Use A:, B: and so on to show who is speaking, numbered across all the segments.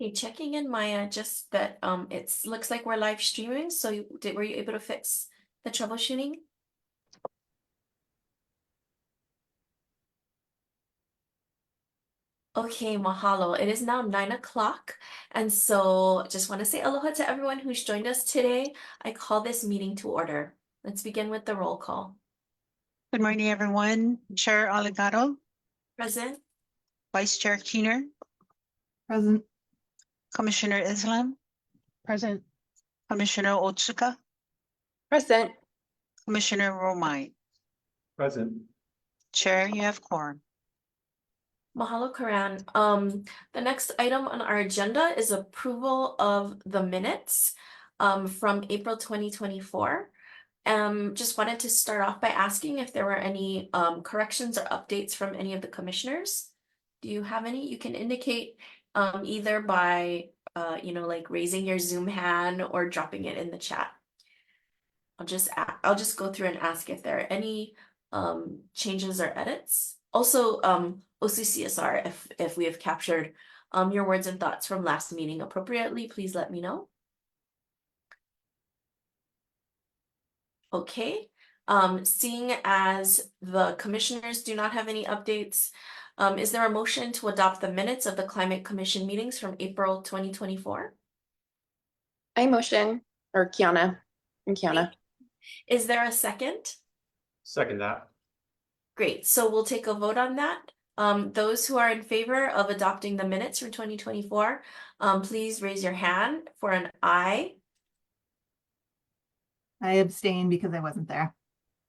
A: Hey, checking in, Maya, just that it looks like we're live streaming, so were you able to fix the troubleshooting? Okay, mahalo. It is now 9 o'clock, and so just want to say aloha to everyone who's joined us today. I call this meeting to order. Let's begin with the roll call.
B: Good morning, everyone. Chair Aligado,
A: Present.
B: Vice Chair Keener,
C: Present.
B: Commissioner Islam,
C: Present.
B: Commissioner Otsuka,
C: Present.
B: Commissioner Romine.
D: Present.
B: Chair, you have quorum.
A: Mahalo, Karan. The next item on our agenda is approval of the minutes from April 2024. Just wanted to start off by asking if there were any corrections or updates from any of the commissioners. Do you have any? You can indicate either by like raising your Zoom hand or dropping it in the chat. I'll just go through and ask if there are any changes or edits. Also, OCCSR, if we have captured your words and thoughts from last meeting appropriately, please let me know. Okay, seeing as the commissioners do not have any updates, is there a motion to adopt the minutes of the Climate Commission meetings from April 2024?
C: I motion, or Kiana. I'm Kiana.
A: Is there a second?
D: Second that.
A: Great, so we'll take a vote on that. Those who are in favor of adopting the minutes from 2024, please raise your hand for an aye.
E: I abstain because I wasn't there.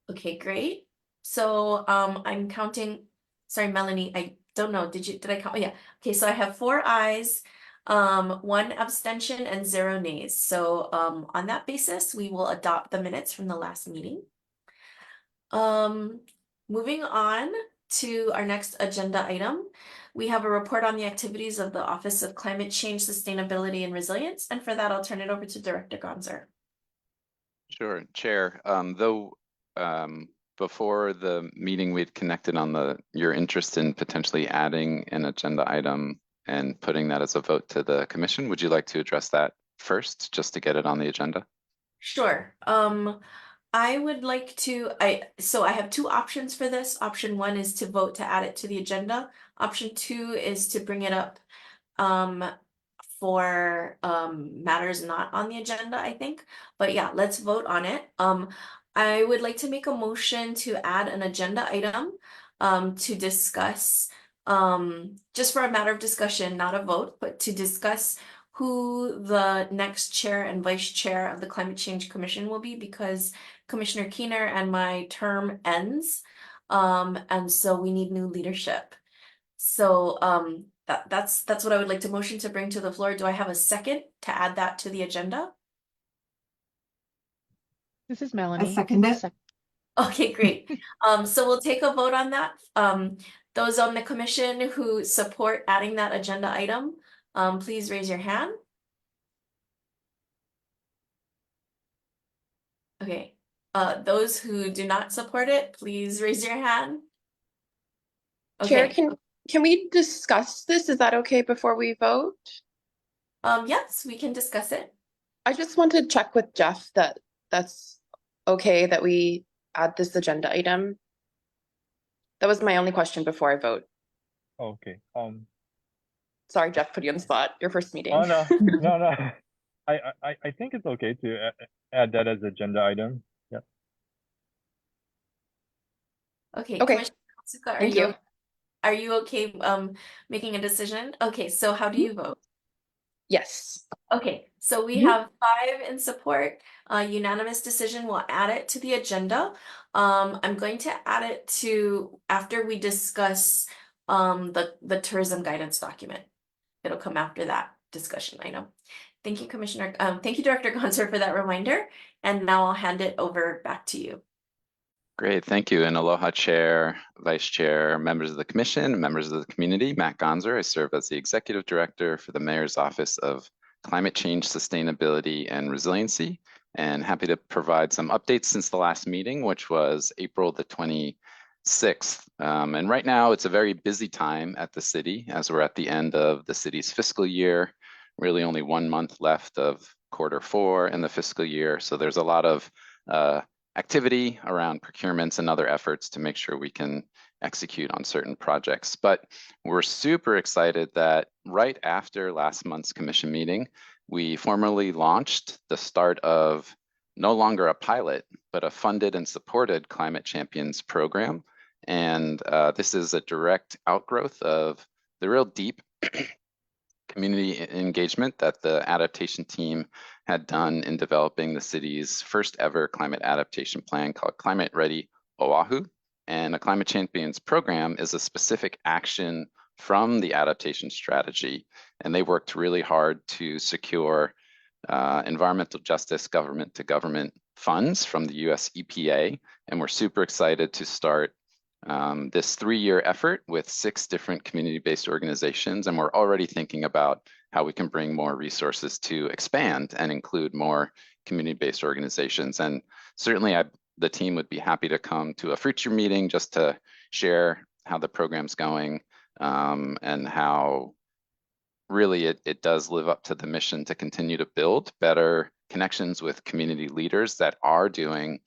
A: Okay, great. So I'm counting, sorry, Melanie, I don't know, did I count? Oh, yeah. Okay, so I have 4 ayes, 1 abstention and 0 nays. So on that basis, we will adopt the minutes from the last meeting. Moving on to our next agenda item, we have a report on the activities of the Office of Climate Change, Sustainability and Resilience. And for that, I'll turn it over to Director Gonzer.
F: Sure, Chair. Before the meeting, we'd connected on your interest in potentially adding an agenda item and putting that as a vote to the commission. Would you like to address that first, just to get it on the agenda?
A: Sure. I would like to, so I have 2 options for this. Option 1 is to vote to add it to the agenda. Option 2 is to bring it up for matters not on the agenda, I think. But yeah, let's vote on it. I would like to make a motion to add an agenda item to discuss, just for a matter of discussion, not a vote, but to discuss who the next chair and vice chair of the Climate Change Commission will be, because Commissioner Keener and my term ends, and so we need new leadership. So that's what I would like to motion to bring to the floor. Do I have a second to add that to the agenda?
G: This is Melanie.
E: I second it.
A: Okay, great. So we'll take a vote on that. Those on the commission who support adding that agenda item, please raise your hand. Okay. Those who do not support it, please raise your hand.
C: Chair,
A: Okay.
C: can we discuss this? Is that okay before we vote?
A: Yes, we can discuss it.
C: I just want to check with Jeff that that's okay that we add this agenda item. That was my only question before I vote.
D: Okay.
C: Sorry, Jeff, put you on the spot. Your first meeting.
D: Oh no, no. I think it's okay to add that as agenda item. Yeah.
A: Okay.
C: Okay.
A: Commissioner Otsuka,
C: Thank you.
A: Are you okay making a decision? Okay, so how do you vote?
C: Yes.
A: Okay, so we have 5 in support. Unanimous decision. We'll add it to the agenda. I'm going to add it to after we discuss the tourism guidance document. It'll come after that discussion item. Thank you, Commissioner. Thank you, Director Gonzer, for that reminder. And now I'll hand it over back to you.
F: Great, thank you. And aloha, Chair, Vice Chair, members of the Commission, members of the community. Matt Gonzer. I serve as the Executive Director for the Mayor's Office of Climate Change, Sustainability, and Resiliency, and happy to provide some updates since the last meeting, which was April the 26th. And right now, it's a very busy time at the city as we're at the end of the city's fiscal year. really only 1 month left of Q4 in the fiscal year. So there's a lot of activity around procurements and other efforts to make sure we can execute on certain projects. But we're super excited that right after last month's commission meeting, we formally launched the start of no longer a pilot, but a funded and supported Climate Champions program. And this is a direct outgrowth of the real deep community engagement that the adaptation team had done in developing the city's first ever climate adaptation plan called Climate Ready Oahu. And a Climate Champions program is a specific action from the adaptation strategy. And they worked really hard to secure environmental justice government to government funds from the US EPA. And we're super excited to start this 3-year effort with 6 different community-based organizations. And we're already thinking about how we can bring more resources to expand and include more community-based organizations. And certainly the team would be happy to come to a future meeting just to share how the program's going and how really it does live up to the mission to continue to build better connections with community leaders that are doing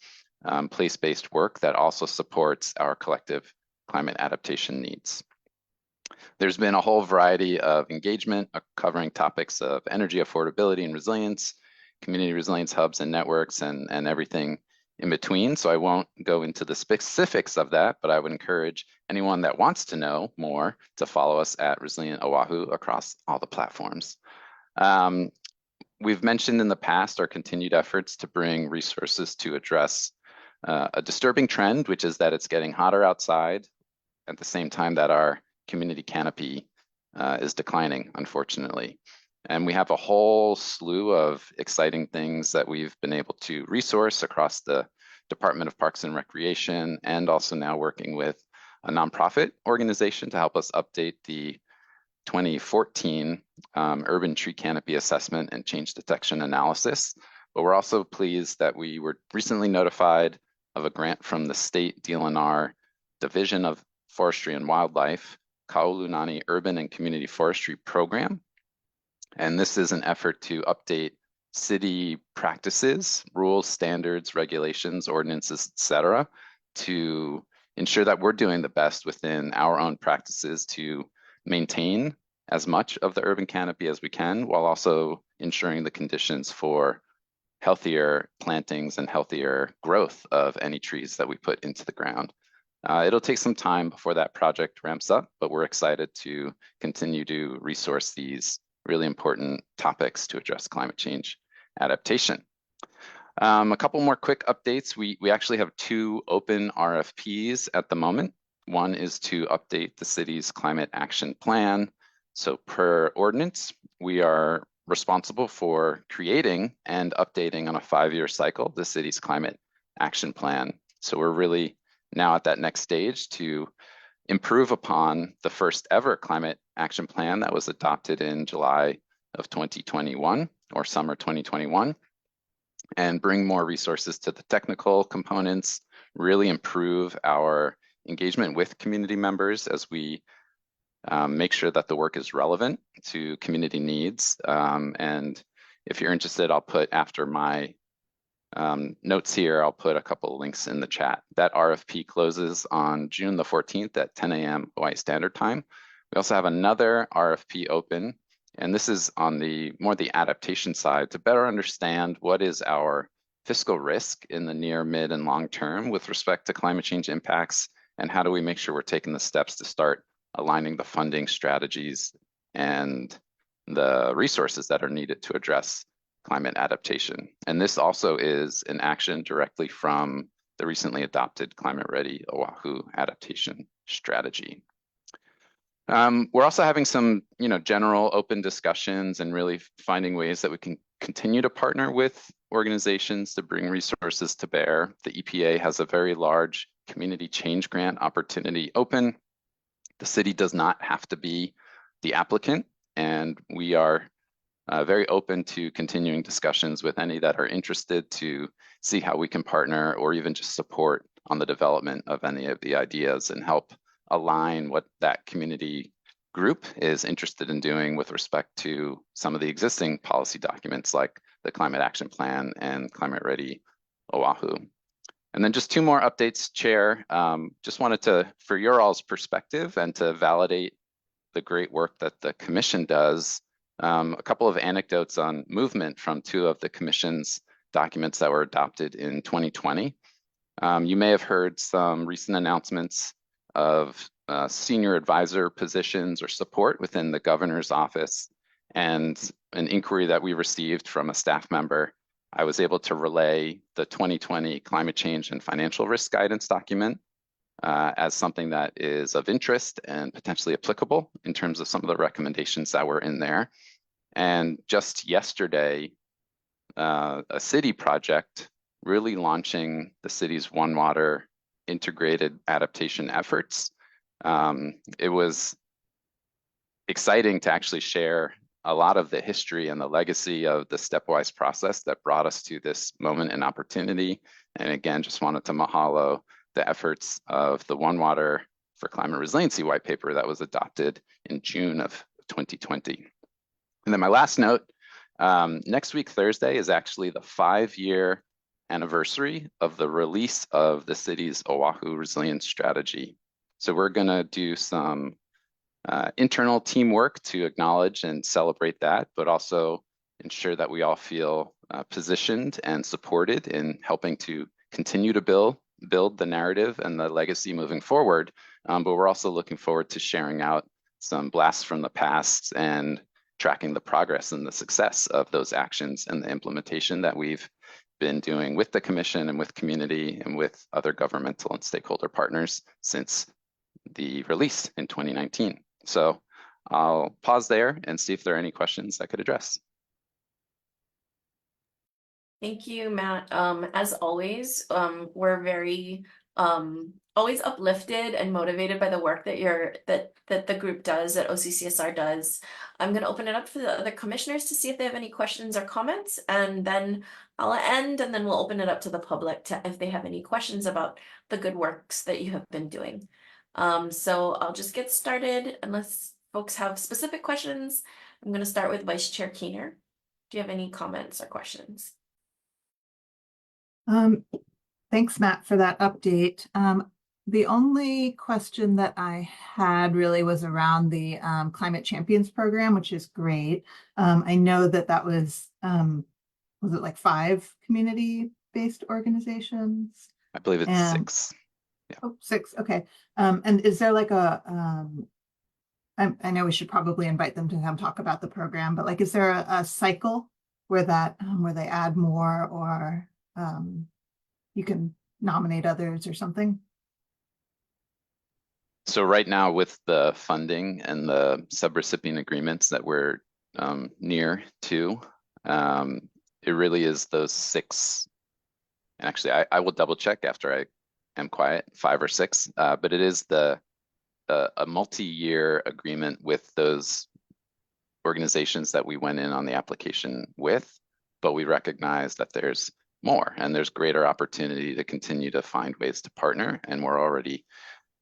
F: place-based work that also supports our collective climate adaptation needs. There's been a whole variety of engagement covering topics of energy affordability and resilience, community resilience hubs and networks, and everything in between. So I won't go into the specifics of that, but I would encourage anyone that wants to know more to follow us at Resilient Oahu across all the platforms. We've mentioned in the past our continued efforts to bring resources to address a disturbing trend, which is that it's getting hotter outside at the same time that our community canopy is declining, unfortunately. And we have a whole slew of exciting things that we've been able to resource across the Department of Parks and Recreation, and also now working with a nonprofit organization to help us update the 2014 urban tree canopy assessment and change detection analysis. But we're also pleased that we were recently notified of a grant from the state DLNR Division of Forestry and Wildlife, Kaulunani Urban and Community Forestry Program. And this is an effort to update city practices, rules, standards, regulations, ordinances, et cetera, to ensure that we're doing the best within our own practices to maintain as much of the urban canopy as we can, while also ensuring the conditions for healthier plantings and healthier growth of any trees that we put into the ground. It'll take some time before that project ramps up, but we're excited to continue to resource these really important topics to address climate change adaptation. A couple more quick updates. We actually have 2 open RFPs at the moment. One is to update the city's climate action plan. So per ordinance, we are responsible for creating and updating on a 5-year cycle the city's climate action plan. So we're really now at that next stage to improve upon the first ever climate action plan that was adopted in July of 2021 or summer 2021, and bring more resources to the technical components, really improve our engagement with community members as we make sure that the work is relevant to community needs. And if you're interested, I'll put after my notes here, I'll put a couple of links in the chat. That RFP closes on June the 14th at 10 a.m. Hawaii Standard Time. We also have another RFP open, and this is on the more the adaptation side to better understand what is our fiscal risk in the near, mid, and long term with respect to climate change impacts, and how do we make sure we're taking the steps to start aligning the funding strategies and the resources that are needed to address climate adaptation. And this also is an action directly from the recently adopted Climate Ready Oahu adaptation strategy. We're also having some, general open discussions and really finding ways that we can continue to partner with organizations to bring resources to bear. The EPA has a very large community change grant opportunity open. The city does not have to be the applicant, and we are very open to continuing discussions with any that are interested to see how we can partner or even just support on the development of any of the ideas and help align what that community group is interested in doing with respect to some of the existing policy documents like the Climate Action Plan and Climate Ready Oahu. And then just two more updates, Chair. Just wanted to, for your all's perspective and to validate the great work that the Commission does, a couple of anecdotes on movement from two of the Commission's documents that were adopted in 2020. You may have heard some recent announcements of senior advisor positions or support within the governor's office, and an inquiry that we received from a staff member. I was able to relay the 2020 climate change and financial risk guidance document as something that is of interest and potentially applicable in terms of some of the recommendations that were in there. And just yesterday, a city project really launching the city's One Water integrated adaptation efforts. It was exciting to actually share a lot of the history and the legacy of the stepwise process that brought us to this moment and opportunity. And again, just wanted to mahalo the efforts of the One Water for Climate Resiliency white paper that was adopted in June of 2020. And then my last note, next week, Thursday, is actually the 5-year anniversary of the release of the city's Oahu Resilience Strategy. So we're gonna do some internal teamwork to acknowledge and celebrate that, but also ensure that we all feel positioned and supported in helping to continue to build the narrative and the legacy moving forward. But we're also looking forward to sharing out some blasts from the past and tracking the progress and the success of those actions and the implementation that we've been doing with the Commission and with community and with other governmental and stakeholder partners since the release in 2019. So I'll pause there and see if there are any questions I could address.
A: Thank you, Matt. As always, we're very always uplifted and motivated by the work that that the group does, that OCCSR does. I'm going to open it up for the other commissioners to see if they have any questions or comments, and then I'll end, and then we'll open it up to the public to if they have any questions about the good works that you have been doing. So I'll just get started unless folks have specific questions. I'm going to start with Vice Chair Keener. Do you have any comments or questions?
E: Thanks, Matt, for that update. The only question that I had really was around the Climate Champions program, which is great. I know that was it like 5 community-based organizations?
F: I believe it's 6. Yeah.
E: Oh, 6, okay. And is there like a, I know we should probably invite them to come talk about the program, but like, is there a cycle where that, where they add more, or you can nominate others or something?
F: So right now with the funding and the subrecipient agreements that we're near to, it really is those 6. And actually, I will double check after I am quiet, 5 or 6, but it is a multi-year agreement with those organizations that we went in on the application with, but we recognize that there's more and there's greater opportunity to continue to find ways to partner, and we're already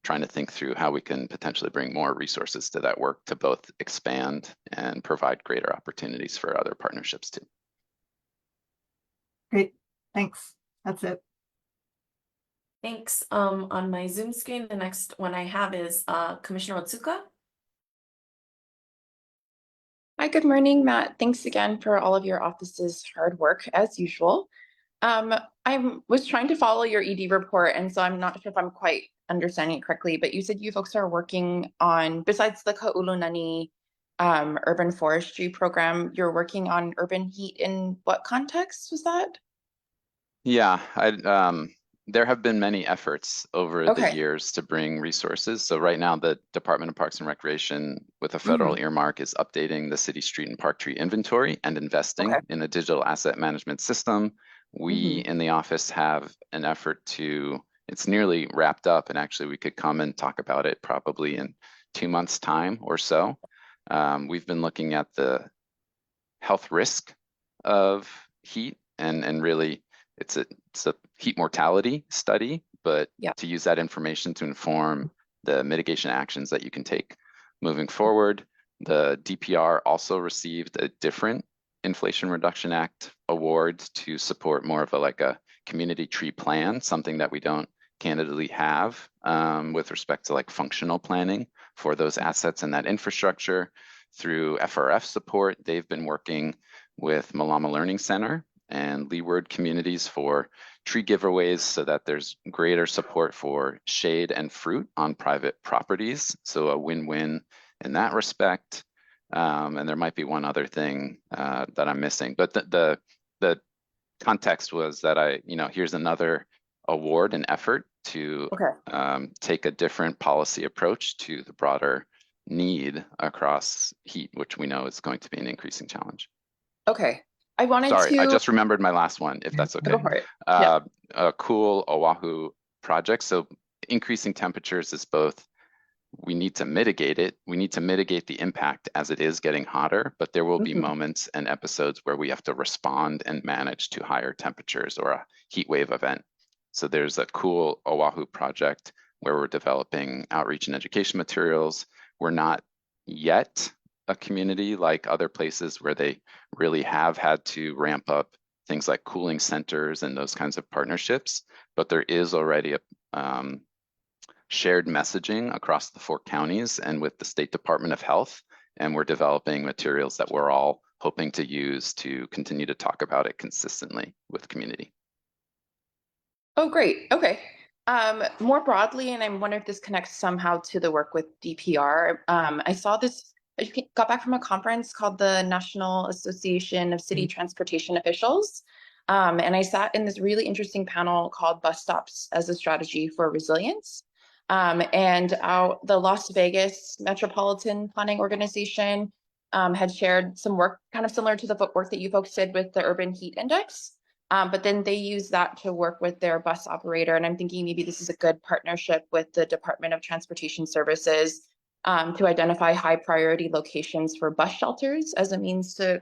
F: trying to think through how we can potentially bring more resources to that work to both expand and provide greater opportunities for other partnerships too.
E: Great, thanks. That's it.
A: Thanks. On my Zoom screen, the next one I have is Commissioner Otsuka.
C: Hi, good morning, Matt. Thanks again for all of your office's hard work as usual. I was trying to follow your ED report, and so I'm not sure if I'm quite understanding it correctly, but you said you folks are working on, besides the Ka'ulunani urban forestry program, you're working on urban heat. In what context was that?
F: Yeah, there have been many efforts over the years to bring resources. So right now, the Department of Parks and Recreation with a federal earmark is updating the city street and park tree inventory and investing in a digital asset management system. We in the office have an effort to, it's nearly wrapped up, and actually we could come and talk about it probably in 2 months' time or so. We've been looking at the health risk of heat, and really it's a heat mortality study, but to use that information to inform the mitigation actions that you can take moving forward. The DPR also received a different Inflation Reduction Act award to support more of a community tree plan, something that we don't candidly have with respect to like functional planning for those assets and that infrastructure. Through FRF support, they've been working with Malama Learning Center and Leeward communities for tree giveaways so that there's greater support for shade and fruit on private properties. So a win-win in that respect. And there might be one other thing that I'm missing, but the context was that here's another award and effort to take a different policy approach to the broader need across heat, which we know is going to be an increasing challenge.
C: Okay. I wanted
F: Sorry,
C: to
F: I just remembered my last one, if that's okay.
C: go for it. Yeah.
F: A cool Oahu project. So increasing temperatures is both, we need to mitigate it. We need to mitigate the impact as it is getting hotter, but there will be moments and episodes where we have to respond and manage to higher temperatures or a heat wave event. So there's a cool Oahu project where we're developing outreach and education materials. We're not yet a community like other places where they really have had to ramp up things like cooling centers and those kinds of partnerships, but there is already a shared messaging across the 4 counties and with the State Department of Health, and we're developing materials that we're all hoping to use to continue to talk about it consistently with community.
C: Oh, great. Okay. More broadly, and I'm wondering if this connects somehow to the work with DPR. I saw this, I got back from a conference called the National Association of City Transportation Officials. And I sat in this really interesting panel called Bus Stops as a Strategy for Resilience. And the Las Vegas Metropolitan Planning Organization had shared some work kind of similar to the work that you folks did with the Urban Heat Index. But then they use that to work with their bus operator. And I'm thinking maybe this is a good partnership with the Department of Transportation Services to identify high priority locations for bus shelters as a means to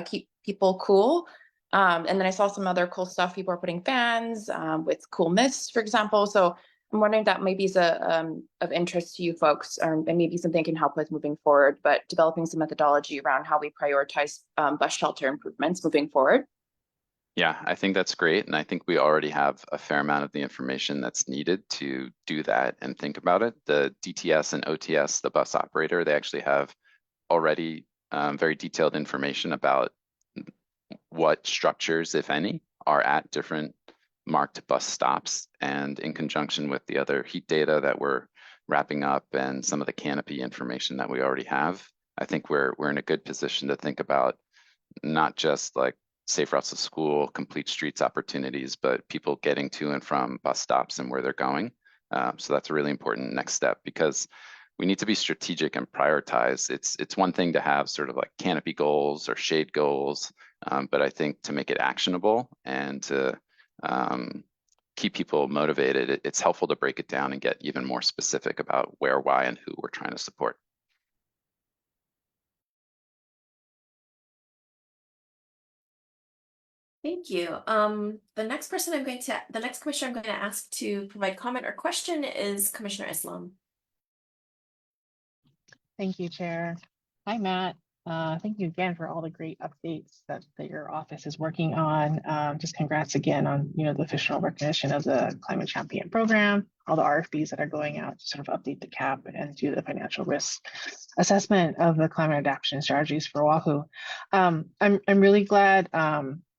C: keep people cool. And then I saw some other cool stuff. People are putting fans with cool mists, for example. So I'm wondering if that maybe is of interest to you folks, and maybe something can help with moving forward, but developing some methodology around how we prioritize bus shelter improvements moving forward.
F: Yeah, I think that's great. And I think we already have a fair amount of the information that's needed to do that and think about it. The DTS and OTS, the bus operator, they actually have already very detailed information about what structures, if any, are at different marked bus stops. And in conjunction with the other heat data that we're wrapping up and some of the canopy information that we already have, I think we're in a good position to think about not just like safe routes to school, complete streets opportunities, but people getting to and from bus stops and where they're going. So that's a really important next step, because we need to be strategic and prioritize. It's one thing to have sort of like canopy goals or shade goals, but I think to make it actionable and to keep people motivated, it's helpful to break it down and get even more specific about where, why, and who we're trying to support.
A: Thank you. The next commissioner I'm going to ask to provide comment or question is Commissioner Islam.
G: Thank you, Chair. Hi, Matt. Thank you again for all the great updates that your office is working on. Just congrats again on the official recognition of the Climate Champion program, all the RFPs that are going out to sort of update the CAP and do the financial risk assessment of the climate adaptation strategies for Oahu. I'm really glad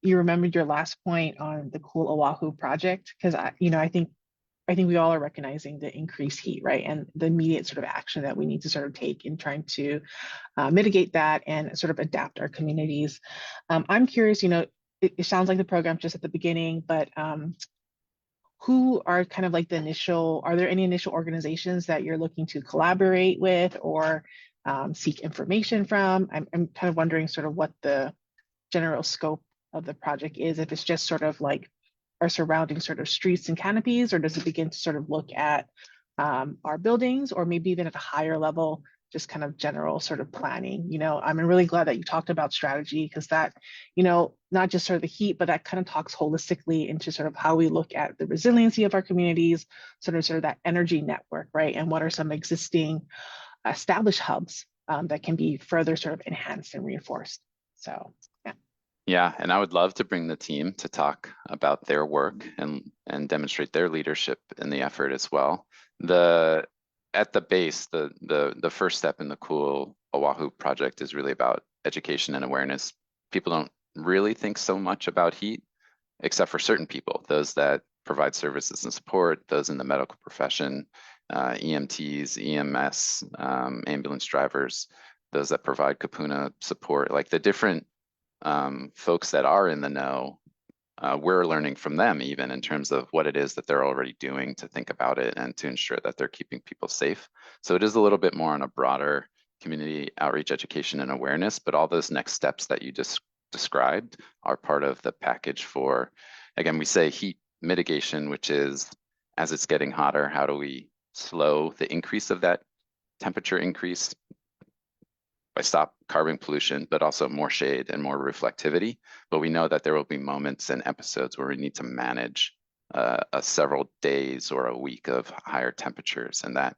G: you remembered your last point on the Cool Oahu project, because I think we all are recognizing the increased heat, right? And the immediate sort of action that we need to sort of take in trying to mitigate that and sort of adapt our communities. I'm curious, it sounds like the program's just at the beginning, but who are kind of like are there any initial organizations that you're looking to collaborate with or seek information from? I'm kind of wondering sort of what the general scope of the project is, if it's just sort of like our surrounding sort of streets and canopies, or does it begin to sort of look at our buildings, or maybe even at a higher level, just kind of general sort of planning? I'm really glad that you talked about strategy, because that, not just sort of the heat, but that kind of talks holistically into sort of how we look at the resiliency of our communities, sort of that energy network, right? And what are some existing establish hubs that can be further sort of enhanced and reinforced. So, yeah.
F: Yeah, and I would love to bring the team to talk about their work and demonstrate their leadership in the effort as well. At the base, the first step in the Cool Oahu project is really about education and awareness. People don't really think so much about heat, except for certain people, those that provide services and support, those in the medical profession, EMTs, EMS, ambulance drivers, those that provide kapuna support, like the different folks that are in the know, we're learning from them even in terms of what it is that they're already doing to think about it and to ensure that they're keeping people safe. So it is a little bit more on a broader community outreach, education, and awareness, but all those next steps that you just described are part of the package for, again, we say heat mitigation, which is as it's getting hotter, how do we slow the increase of that temperature increase by stop carbon pollution, but also more shade and more reflectivity. But we know that there will be moments and episodes where we need to manage a several days or a week of higher temperatures. And that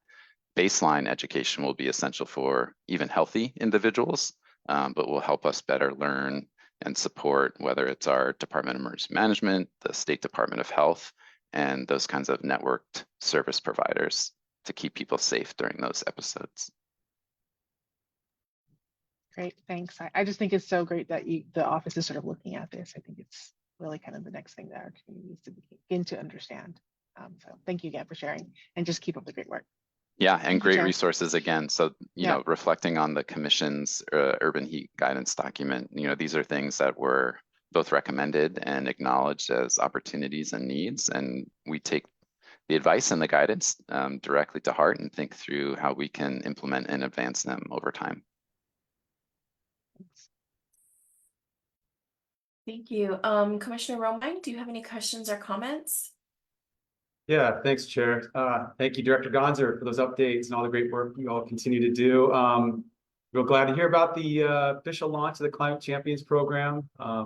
F: baseline education will be essential for even healthy individuals, but will help us better learn and support, whether it's our Department of Emergency Management, the State Department of Health, and those kinds of networked service providers to keep people safe during those episodes.
G: Great, thanks. I just think it's so great that the office is sort of looking at this. I think it's really kind of the next thing that our community needs to begin to understand. So thank you again for sharing, and just keep up the great work.
F: Yeah, and great
G: Chair.
F: resources again. So, you
G: Yeah.
F: know, reflecting on the commission's urban heat guidance document, you know, these are things that were both recommended and acknowledged as opportunities and needs. And we take the advice and the guidance directly to heart and think through how we can implement and advance them over time.
A: Thank you. Commissioner Romine, do you have any questions or comments?
H: Yeah, thanks, Chair. Thank you, Director Gonzer, for those updates and all the great work you all continue to do. Real glad to hear about the official launch of the Climate Champions program. I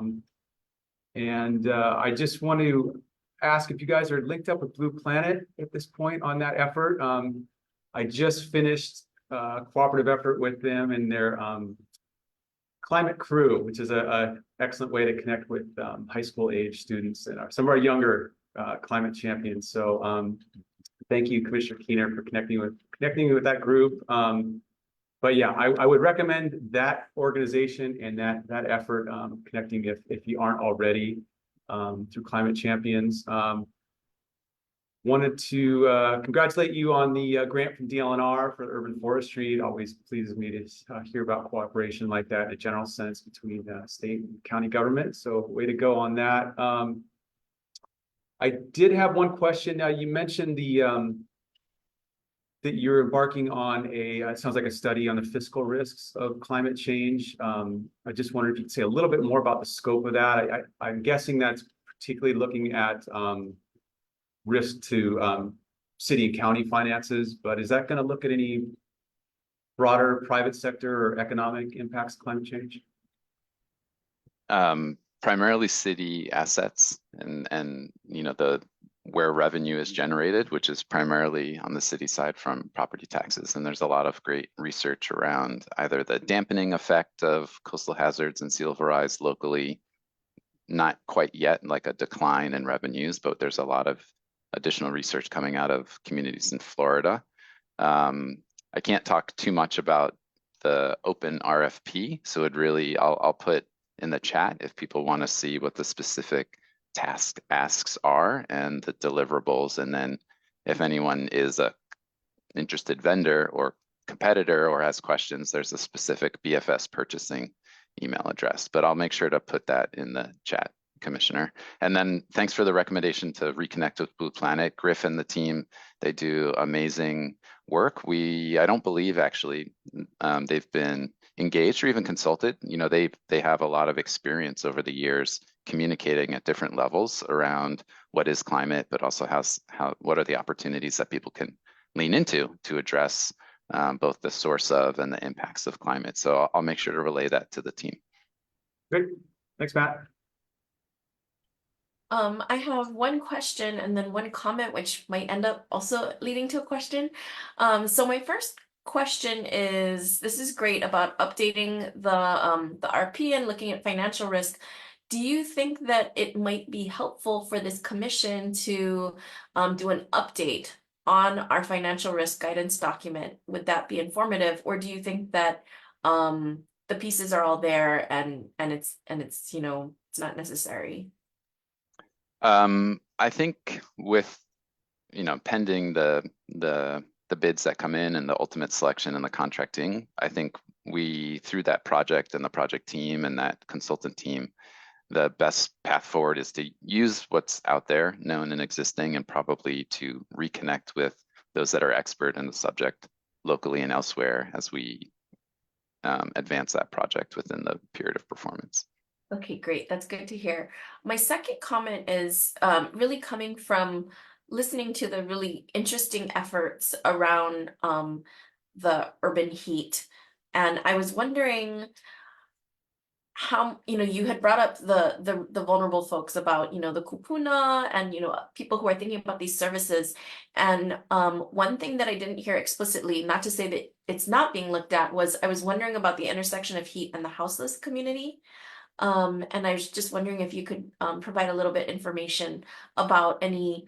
H: just want to ask if you guys are linked up with Blue Planet at this point on that effort. I just finished a cooperative effort with them and their Climate Crew, which is a excellent way to connect with high school age students and some of our younger climate champions. So thank you, Commissioner Keener, for connecting with that group. But yeah, I would recommend that organization and that effort connecting if you aren't already through Climate Champions. Wanted to congratulate you on the grant from DLNR for urban forestry. It always pleases me to hear about cooperation like that in a general sense between state and county government. So way to go on that. I did have one question. Now you mentioned that you're embarking on it sounds like a study on the fiscal risks of climate change. I just wondered if you could say a little bit more about the scope of that. I'm guessing that's particularly looking at risk to city and county finances, but is that going to look at any broader private sector or economic impacts of climate change?
F: Primarily city assets and you know where revenue is generated, which is primarily on the city side from property taxes. And there's a lot of great research around either the dampening effect of coastal hazards and sea level rise locally, not quite yet like a decline in revenues, but there's a lot of additional research coming out of communities in Florida. I can't talk too much about the open RFP, so it really, I'll put in the chat if people want to see what the specific task asks are and the deliverables. And then if anyone is a interested vendor or competitor or has questions, there's a specific BFS purchasing email address, but I'll make sure to put that in the chat, Commissioner. And then thanks for the recommendation to reconnect with Blue Planet. Griff and the team, they do amazing work. I don't believe actually they've been engaged or even consulted. You know, they have a lot of experience over the years communicating at different levels around what is climate, but also what are the opportunities that people can lean into to address both the source of and the impacts of climate. So I'll make sure to relay that to the team.
H: Great, thanks, Matt.
A: I have one question and then one comment, which might end up also leading to a question. So my first question is, this is great about updating the RP and looking at financial risk. Do you think that it might be helpful for this commission to do an update on our financial risk guidance document? Would that be informative, or do you think that the pieces are all there and it's it's not necessary?
F: I think with pending the bids that come in and the ultimate selection and the contracting, I think we, through that project and the project team and that consultant team, the best path forward is to use what's out there, known and existing, and probably to reconnect with those that are expert in the subject locally and elsewhere as we advance that project within the period of performance.
A: Okay, great. That's good to hear. My second comment is really coming from listening to the really interesting efforts around the urban heat. And I was wondering how, you had brought up the vulnerable folks about, the kupuna and, people who are thinking about these services. And one thing that I didn't hear explicitly, not to say that it's not being looked at, was I was wondering about the intersection of heat and the houseless community. And I was just wondering if you could provide a little bit information about any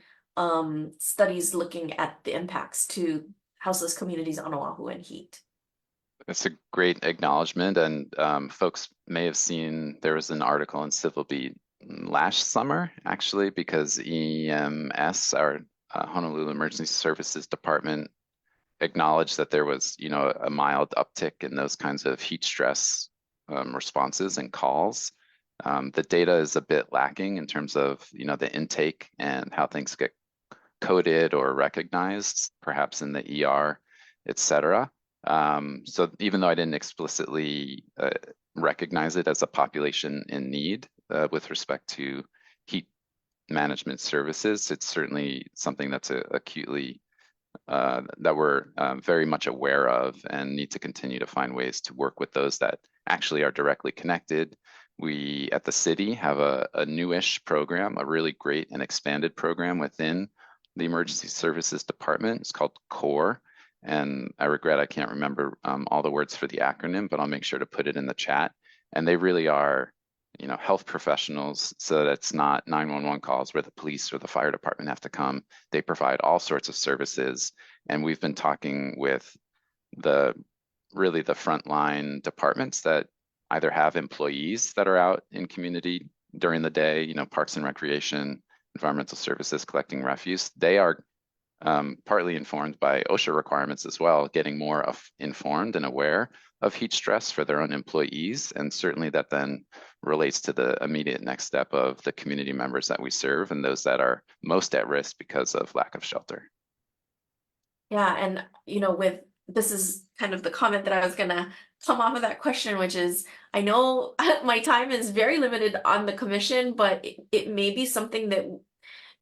A: studies looking at the impacts to houseless communities on Oahu and heat.
F: It's a great acknowledgement, and folks may have seen there was an article in Civil Beat last summer, actually, because EMS, our Honolulu Emergency Services Department, acknowledged that there was, a mild uptick in those kinds of heat stress responses and calls. The data is a bit lacking in terms of, the intake and how things get coded or recognized, perhaps in the ER, et cetera. So even though I didn't explicitly recognize it as a population in need with respect to heat management services, it's certainly something that's acutely that we're very much aware of and need to continue to find ways to work with those that actually are directly connected. We at the city have a newish program, a really great and expanded program within the Emergency Services Department. It's called CORE. And I regret I can't remember all the words for the acronym, but I'll make sure to put it in the chat. And they really are, health professionals, so that it's not 911 calls where the police or the fire department have to come. They provide all sorts of services. And we've been talking with the frontline departments that either have employees that are out in community during the day, parks and recreation, environmental services, collecting refuse. They are partly informed by OSHA requirements as well, getting more informed and aware of heat stress for their own employees. And certainly that then relates to the immediate next step of the community members that we serve and those that are most at risk because of lack of shelter.
A: Yeah, and this is kind of the comment that I was gonna come off of that question, which is, I know my time is very limited on the commission, but it may be something that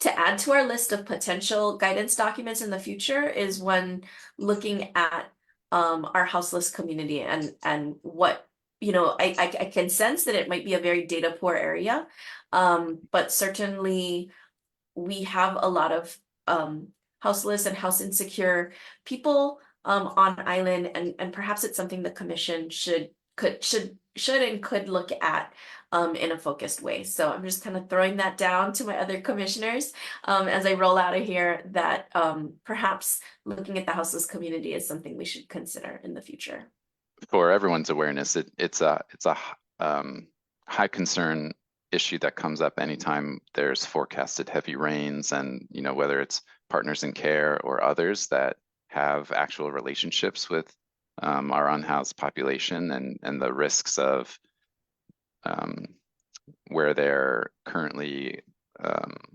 A: to add to our list of potential guidance documents in the future is when looking at our houseless community and what I can sense that it might be a very data poor area, but certainly we have a lot of houseless and house insecure people on island, and perhaps it's something the commission should and could look at in a focused way. So I'm just kind of throwing that down to my other commissioners as I roll out of here, that perhaps looking at the houseless community is something we should consider in the future.
F: For everyone's awareness, it's a high concern issue that comes up anytime there's forecasted heavy rains, and whether it's partners in care or others that have actual relationships with our unhoused population and the risks of where they're currently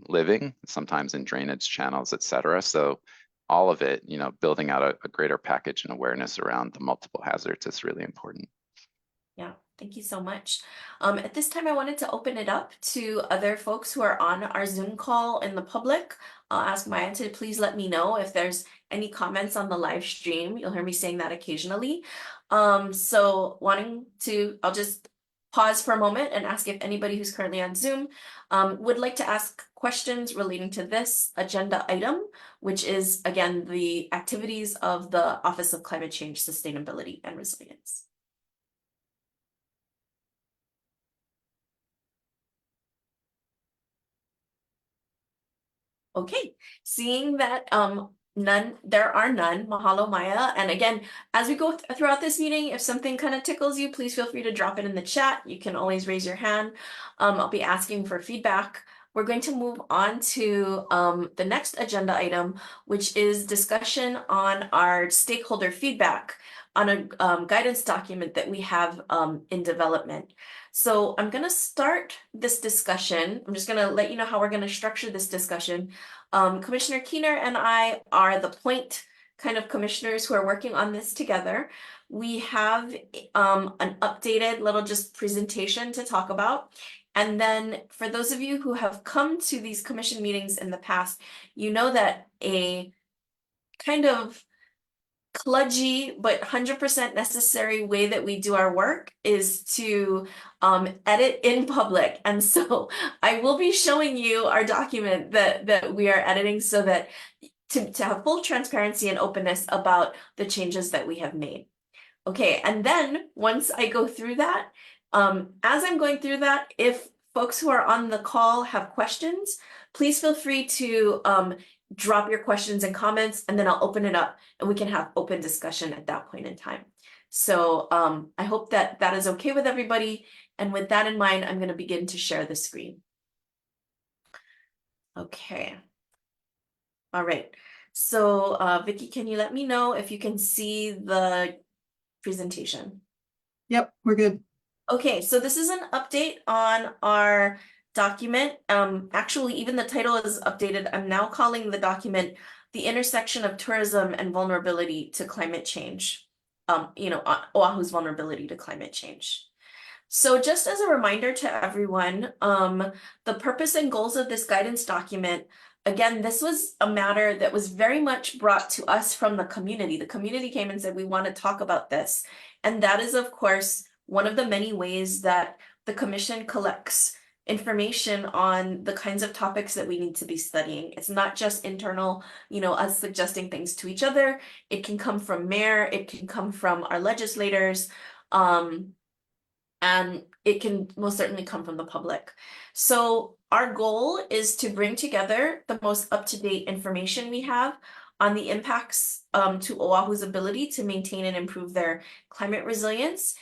F: living, sometimes in drainage channels, et cetera. So all of it, building out a greater package and awareness around the multiple hazards is really important.
A: Yeah, thank you so much. At this time, I wanted to open it up to other folks who are on our Zoom call in the public. I'll ask Maya to please let me know if there's any comments on the live stream. You'll hear me saying that occasionally. So I'll just pause for a moment and ask if anybody who's currently on Zoom would like to ask questions relating to this agenda item, which is, again, the activities of the Office of Climate Change, Sustainability, and Resilience. Okay, seeing that there are none, mahalo Maya. And again, as we go throughout this meeting, if something kind of tickles you, please feel free to drop it in the chat. You can always raise your hand. I'll be asking for feedback. We're going to move on to the next agenda item, which is discussion on our stakeholder feedback on a guidance document that we have in development. So I'm going to start this discussion. I'm just going to let you know how we're going to structure this discussion. Commissioner Keener and I are the point kind of commissioners who are working on this together. We have an updated little just presentation to talk about. And then for those of you who have come to these commission meetings in the past, you know that a kind of kludgy but 100% necessary way that we do our work is to edit in public. And so I will be showing you our document that we are editing so that to have full transparency and openness about the changes that we have made. Okay, and then once I go through that, as I'm going through that, if folks who are on the call have questions, please feel free to drop your questions and comments, and then I'll open it up and we can have open discussion at that point in time. So I hope that that is okay with everybody. And with that in mind, I'm going to begin to share the screen. Okay. All right. So Vicky, can you let me know if you can see the presentation?
E: Yep, we're good.
A: Okay, so this is an update on our document. Actually, even the title is updated. I'm now calling the document The Intersection of Tourism and Vulnerability to Climate Change. Oahu's vulnerability to climate change. So just as a reminder to everyone, the purpose and goals of this guidance document, again, this was a matter that was very much brought to us from the community. The community came and said, we want to talk about this. And that is, of course, one of the many ways that the commission collects information on the kinds of topics that we need to be studying. It's not just internal, us suggesting things to each other. It can come from mayor, it can come from our legislators, and it can most certainly come from the public. So our goal is to bring together the most up-to-date information we have on the impacts to Oahu's ability to maintain and improve their climate resilience,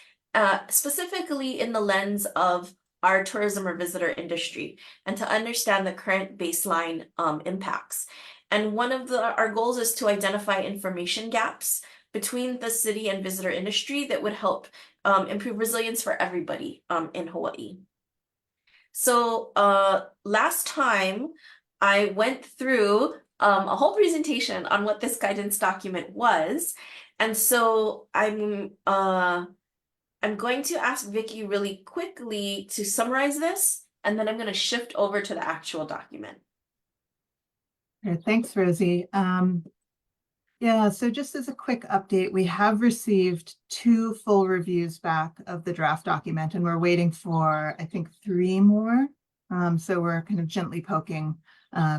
A: specifically in the lens of our tourism or visitor industry, and to understand the current baseline impacts. And one of our goals is to identify information gaps between the city and visitor industry that would help improve resilience for everybody in Hawaii. So last time I went through a whole presentation on what this guidance document was. And so I'm going to ask Vicky really quickly to summarize this, and then I'm going to shift over to the actual document.
E: Okay, thanks, Rosie. Yeah, so just as a quick update, we have received 2 full reviews back of the draft document, and we're waiting for, I think, 3 more. So we're kind of gently poking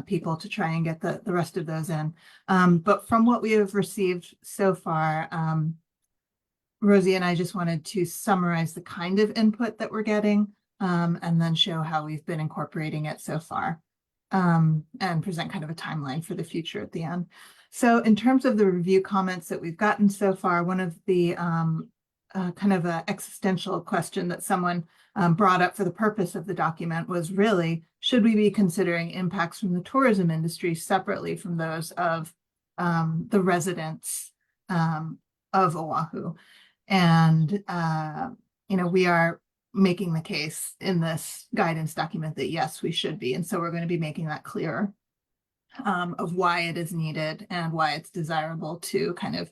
E: people to try and get the rest of those in. But from what we have received so far, Rosie and I just wanted to summarize the kind of input that we're getting, and then show how we've been incorporating it so far, and present kind of a timeline for the future at the end. So in terms of the review comments that we've gotten so far, one of the kind of an existential question that someone brought up for the purpose of the document was really, should we be considering impacts from the tourism industry separately from those of the residents of Oahu? And, we are making the case in this guidance document that yes, we should be. And so we're going to be making that clearer. Of why it is needed and why it's desirable to kind of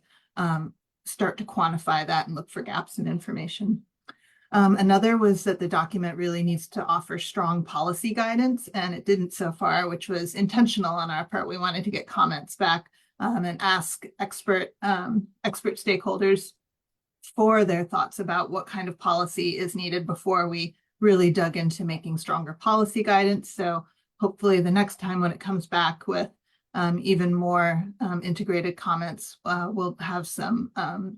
E: start to quantify that and look for gaps in information. Another was that the document really needs to offer strong policy guidance, and it didn't so far, which was intentional on our part. We wanted to get comments back and ask expert stakeholders for their thoughts about what kind of policy is needed before we really dug into making stronger policy guidance. So hopefully the next time when it comes back with even more integrated comments, we'll have some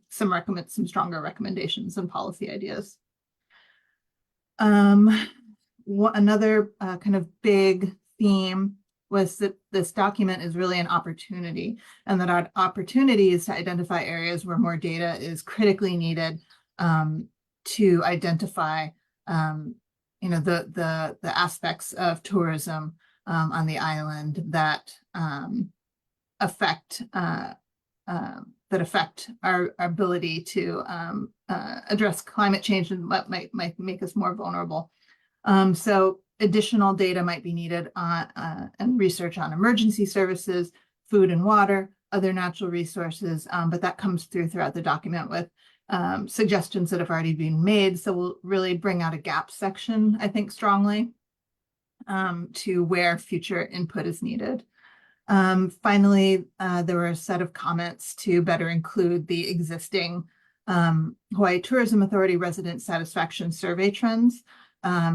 E: stronger recommendations and policy ideas. Another kind of big theme was that this document is really an opportunity, and that our opportunity is to identify areas where more data is critically needed to identify the aspects of tourism on the island that affect our ability to address climate change and what might make us more vulnerable. So additional data might be needed and research on emergency services, food and water, other natural resources, but that comes throughout the document with suggestions that have already been made. So we'll really bring out a gap section, I think, strongly to where future input is needed. Finally, there were a set of comments to better include the existing Hawaii Tourism Authority resident satisfaction survey trends,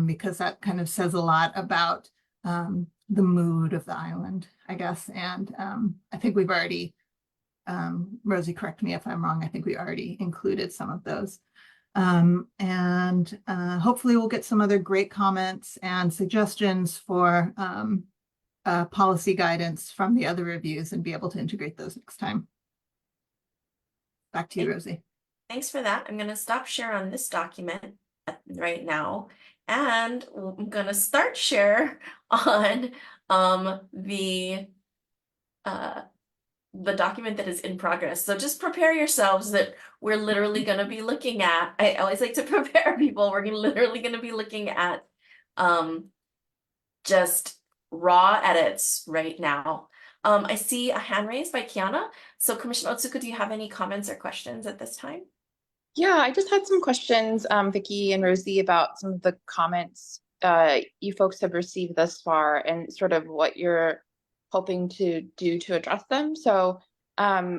E: because that kind of says a lot about the mood of the island, I guess. And I think we've already, Rosie, correct me if I'm wrong, I think we already included some of those. And hopefully we'll get some other great comments and suggestions for policy guidance from the other reviews and be able to integrate those next time. Back to you, Rosie.
A: Thanks for that. I'm going to stop share on this document right now, and I'm going to start share on the document that is in progress. So just prepare yourselves that we're literally going to be looking at, I always like to prepare people, we're literally going to be looking at just raw edits right now. I see a hand raised by Kiana. So Commissioner Otsuka, do you have any comments or questions at this time?
C: Yeah, I just had some questions, Vicky and Rosie, about some of the comments you folks have received thus far and sort of what you're hoping to do to address them. So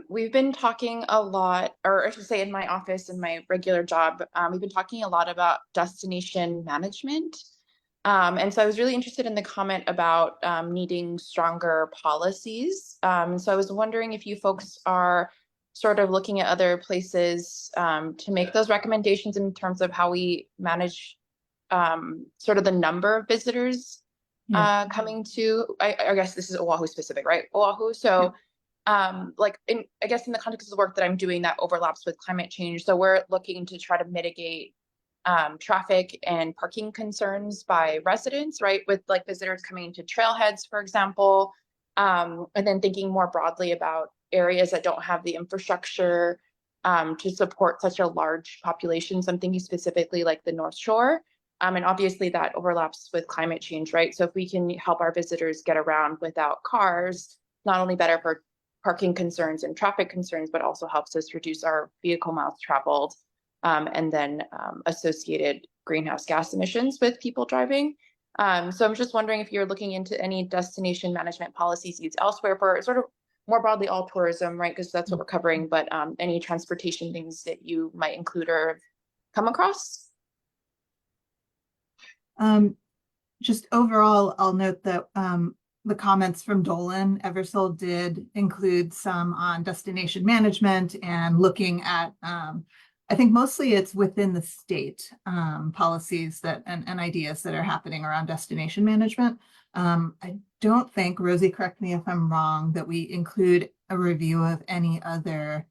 C: we've been talking a lot, or I should say in my office, in my regular job, we've been talking a lot about destination management. And so I was really interested in the comment about needing stronger policies. So I was wondering if you folks are sort of looking at other places to make those recommendations in terms of how we manage sort of the number of visitors coming to, I guess this is Oahu specific, right? Oahu. So like I guess in the context of the work that I'm doing that overlaps with climate change. So we're looking to try to mitigate traffic and parking concerns by residents, right? With like visitors coming into trailheads, for example, and then thinking more broadly about areas that don't have the infrastructure to support such a large population. So I'm thinking specifically like the North Shore. And obviously that overlaps with climate change, right? So if we can help our visitors get around without cars, not only better for parking concerns and traffic concerns, but also helps us reduce our vehicle miles traveled and then associated greenhouse gas emissions with people driving. So I'm just wondering if you're looking into any destination management policies used elsewhere for sort of more broadly all tourism, right? Because that's what we're covering, but any transportation things that you might include or come across?
E: Just overall, I'll note that the comments from Dolan Eversole did include some on destination management and looking at, I think mostly it's within the state policies that and ideas that are happening around destination management. I don't think, Rosie, correct me if I'm wrong, that we include a review of any other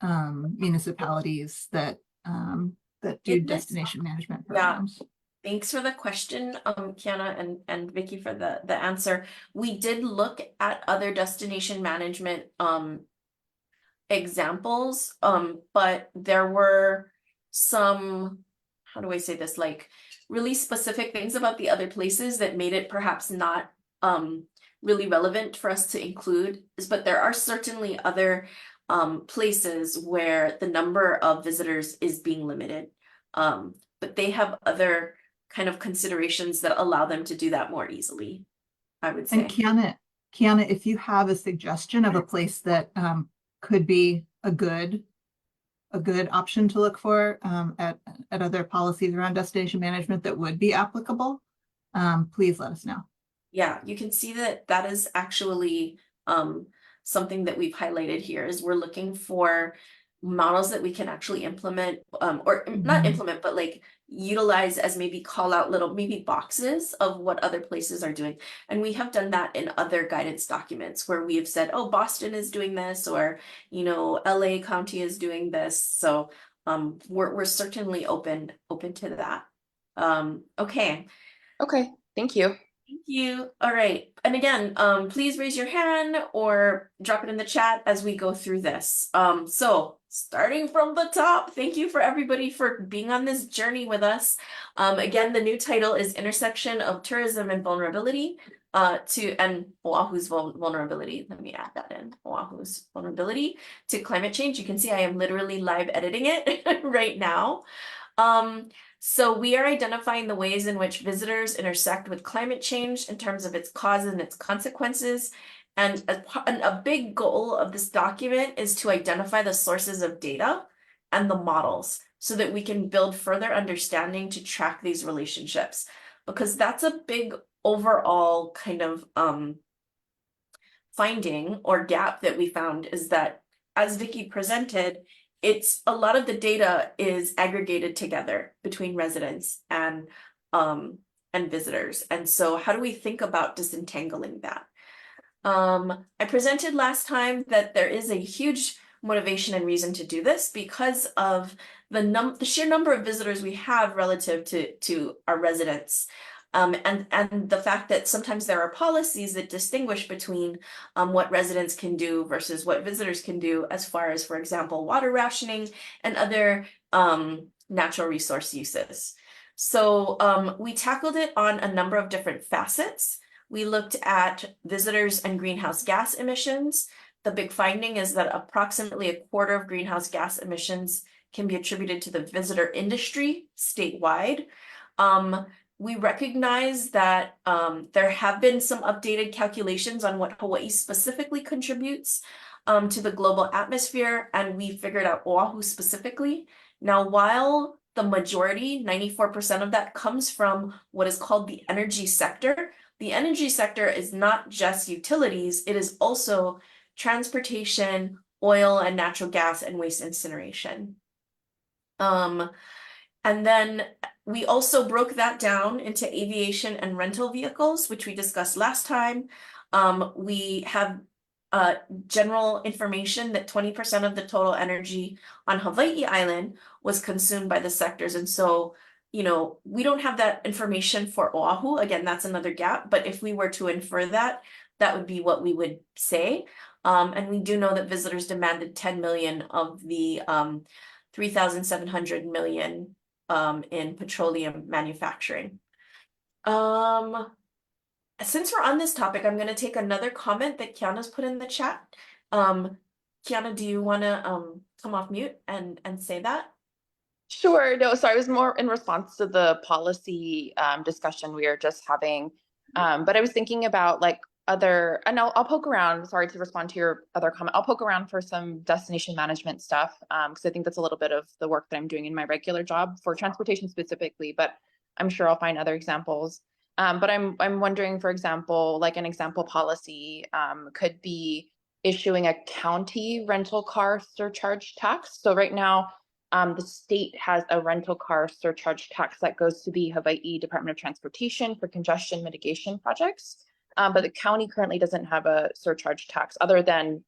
E: municipalities that do destination management programs.
A: Yeah. Thanks for the question, Kiana and Vicky for the answer. We did look at other destination management examples, but there were some, how do I say this, like really specific things about the other places that made it perhaps not really relevant for us to include. But there are certainly other places where the number of visitors is being limited, but they have other kind of considerations that allow them to do that more easily, I would say.
E: And Kiana, if you have a suggestion of a place that could be a good a good option to look for at other policies around destination management that would be applicable, please let us know.
A: Yeah, you can see that that is actually something that we've highlighted here is we're looking for models that we can actually implement or not implement, but like utilize as maybe call out little maybe boxes of what other places are doing. And we have done that in other guidance documents where we have said, oh, Boston is doing this, or you know, LA County is doing this. So we're certainly open to that. Okay.
C: Okay, thank you.
A: Thank you. All right. And again, please raise your hand or drop it in the chat as we go through this. So starting from the top, thank you for everybody for being on this journey with us. Again, the new title is Intersection of Tourism and Vulnerability and Oahu's vulnerability. Let me add that in. Oahu's vulnerability to climate change. You can see I am literally live editing it right now. So we are identifying the ways in which visitors intersect with climate change in terms of its causes and its consequences. And a big goal of this document is to identify the sources of data and the models so that we can build further understanding to track these relationships. Because that's a big overall kind of finding or gap that we found is that, as Vicky presented, it's a lot of the data is aggregated together between residents and visitors. And so how do we think about disentangling that? I presented last time that there is a huge motivation and reason to do this because of the sheer number of visitors we have relative to our residents. And the fact that sometimes there are policies that distinguish between what residents can do versus what visitors can do as far as, for example, water rationing and other natural resource uses. So we tackled it on a number of different facets. We looked at visitors and greenhouse gas emissions. The big finding is that approximately a quarter of greenhouse gas emissions can be attributed to the visitor industry statewide. We recognize that there have been some updated calculations on what Hawaii specifically contributes to the global atmosphere, and we figured out Oahu specifically. Now, while the majority, 94% of that comes from what is called the energy sector is not just utilities, it is also transportation, oil and natural gas, and waste incineration. And then we also broke that down into aviation and rental vehicles, which we discussed last time. We have general information that 20% of the total energy on Hawaii Island was consumed by the sectors. And so, you know, we don't have that information for Oahu. Again, that's another gap. But if we were to infer that, that would be what we would say. And we do know that visitors demanded 10 million of the 3,700 million in petroleum manufacturing. Since we're on this topic, I'm going to take another comment that Kiana's put in the chat. Kiana, do you want to come off mute and say that?
C: Sure. No, so I was more in response to the policy discussion we were just having. But I was thinking about like other, and I'll poke around, sorry to respond to your other comment. I'll poke around for some destination management stuff because I think that's a little bit of the work that I'm doing in my regular job for transportation specifically, but I'm sure I'll find other examples. But I'm wondering, for example, like an example policy could be issuing a county rental car surcharge tax. So right now, the state has a rental car surcharge tax that goes to the Hawaii Department of Transportation for congestion mitigation projects. But the county currently doesn't have a surcharge tax other than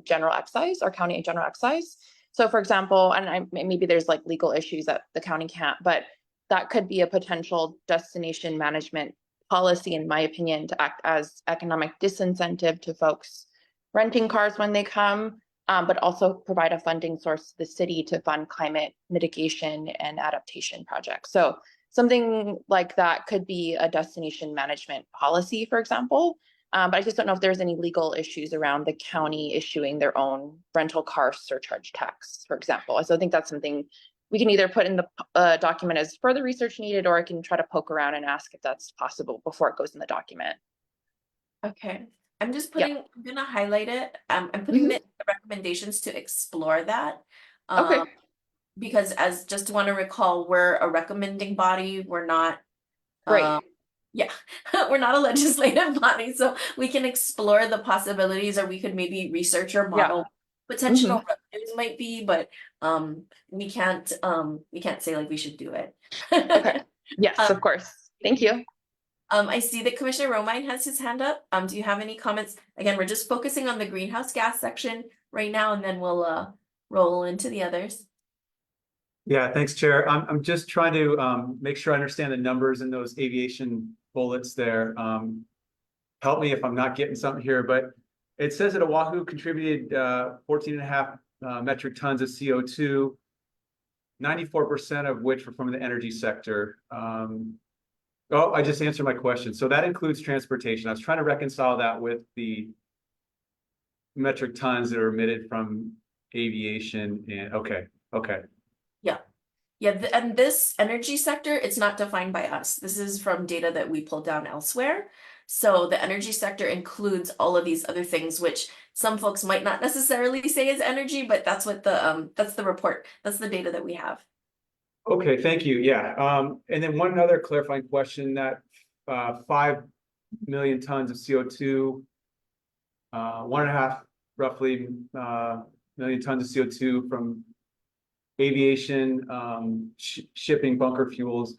C: general excise or county general excise. So for example, and maybe there's like legal issues that the county can't, but that could be a potential destination management policy, in my opinion, to act as economic disincentive to folks renting cars when they come, but also provide a funding source to the city to fund climate mitigation and adaptation projects. So something like that could be a destination management policy, for example. But I just don't know if there's any legal issues around the county issuing their own rental car surcharge tax, for example. So I think that's something we can either put in the document as further research needed, or I can try to poke around and ask if that's possible before it goes in the document.
A: Okay. I'm just putting, I'm going to highlight it. I'm putting the recommendations to explore that.
C: Okay.
A: because as just want to recall, we're a recommending body. We're not,
C: Right.
A: yeah, we're not a legislative body, so we can explore the possibilities, or we could maybe research or model potential revenues might be, but we can't say like we should do it.
C: Okay. Yes, of course. Thank you.
A: I see that Commissioner Romine has his hand up. Do you have any comments? Again, we're just focusing on the greenhouse gas section right now, and then we'll roll into the others.
H: Yeah, thanks, Chair. I'm just trying to make sure I understand the numbers in those aviation bullets there. Help me if I'm not getting something here, but it says that Oahu contributed 14.5 metric tons of CO2, 94% of which were from the energy sector. Oh, I just answered my question. So that includes transportation. I was trying to reconcile that with the metric tons that are emitted from aviation. And okay.
A: Yeah, and this energy sector, it's not defined by us. This is from data that we pulled down elsewhere. So the energy sector includes all of these other things, which some folks might not necessarily say is energy, but that's what that's the report. That's the data that we have.
H: Okay, thank you. Yeah. And then one other clarifying question, that 5 million tons of CO2, 1.5 roughly million tons of CO2 from aviation, shipping, bunker fuels.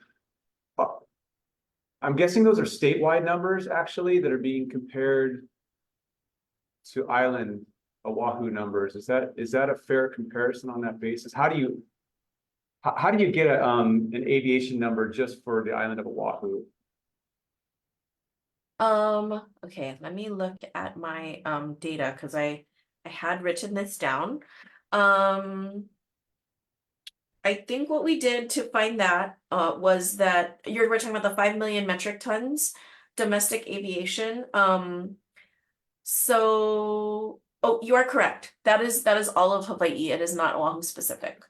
H: I'm guessing those are statewide numbers actually that are being compared to island Oahu numbers. Is that a fair comparison on that basis? How do you get an aviation number just for the island of Oahu?
A: Okay, let me look at my data because I had written this down. I think what we did to find that was that we're talking about the 5 million metric tons domestic aviation. So you are correct. That is all of Hawaii. It is not Oahu specific.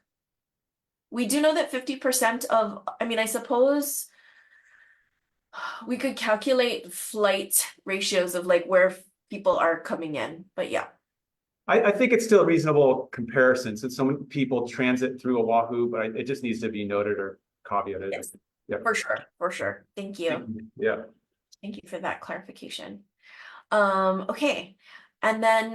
A: We do know that 50% of, I mean, I suppose we could calculate flight ratios of like where people are coming in, but yeah.
H: I think it's still a reasonable comparison since some people transit through Oahu, but it just needs to be noted or caveated.
A: Yes,
H: yeah,
A: for sure. Thank you.
H: Yeah.
A: Thank you for that clarification. Okay. And then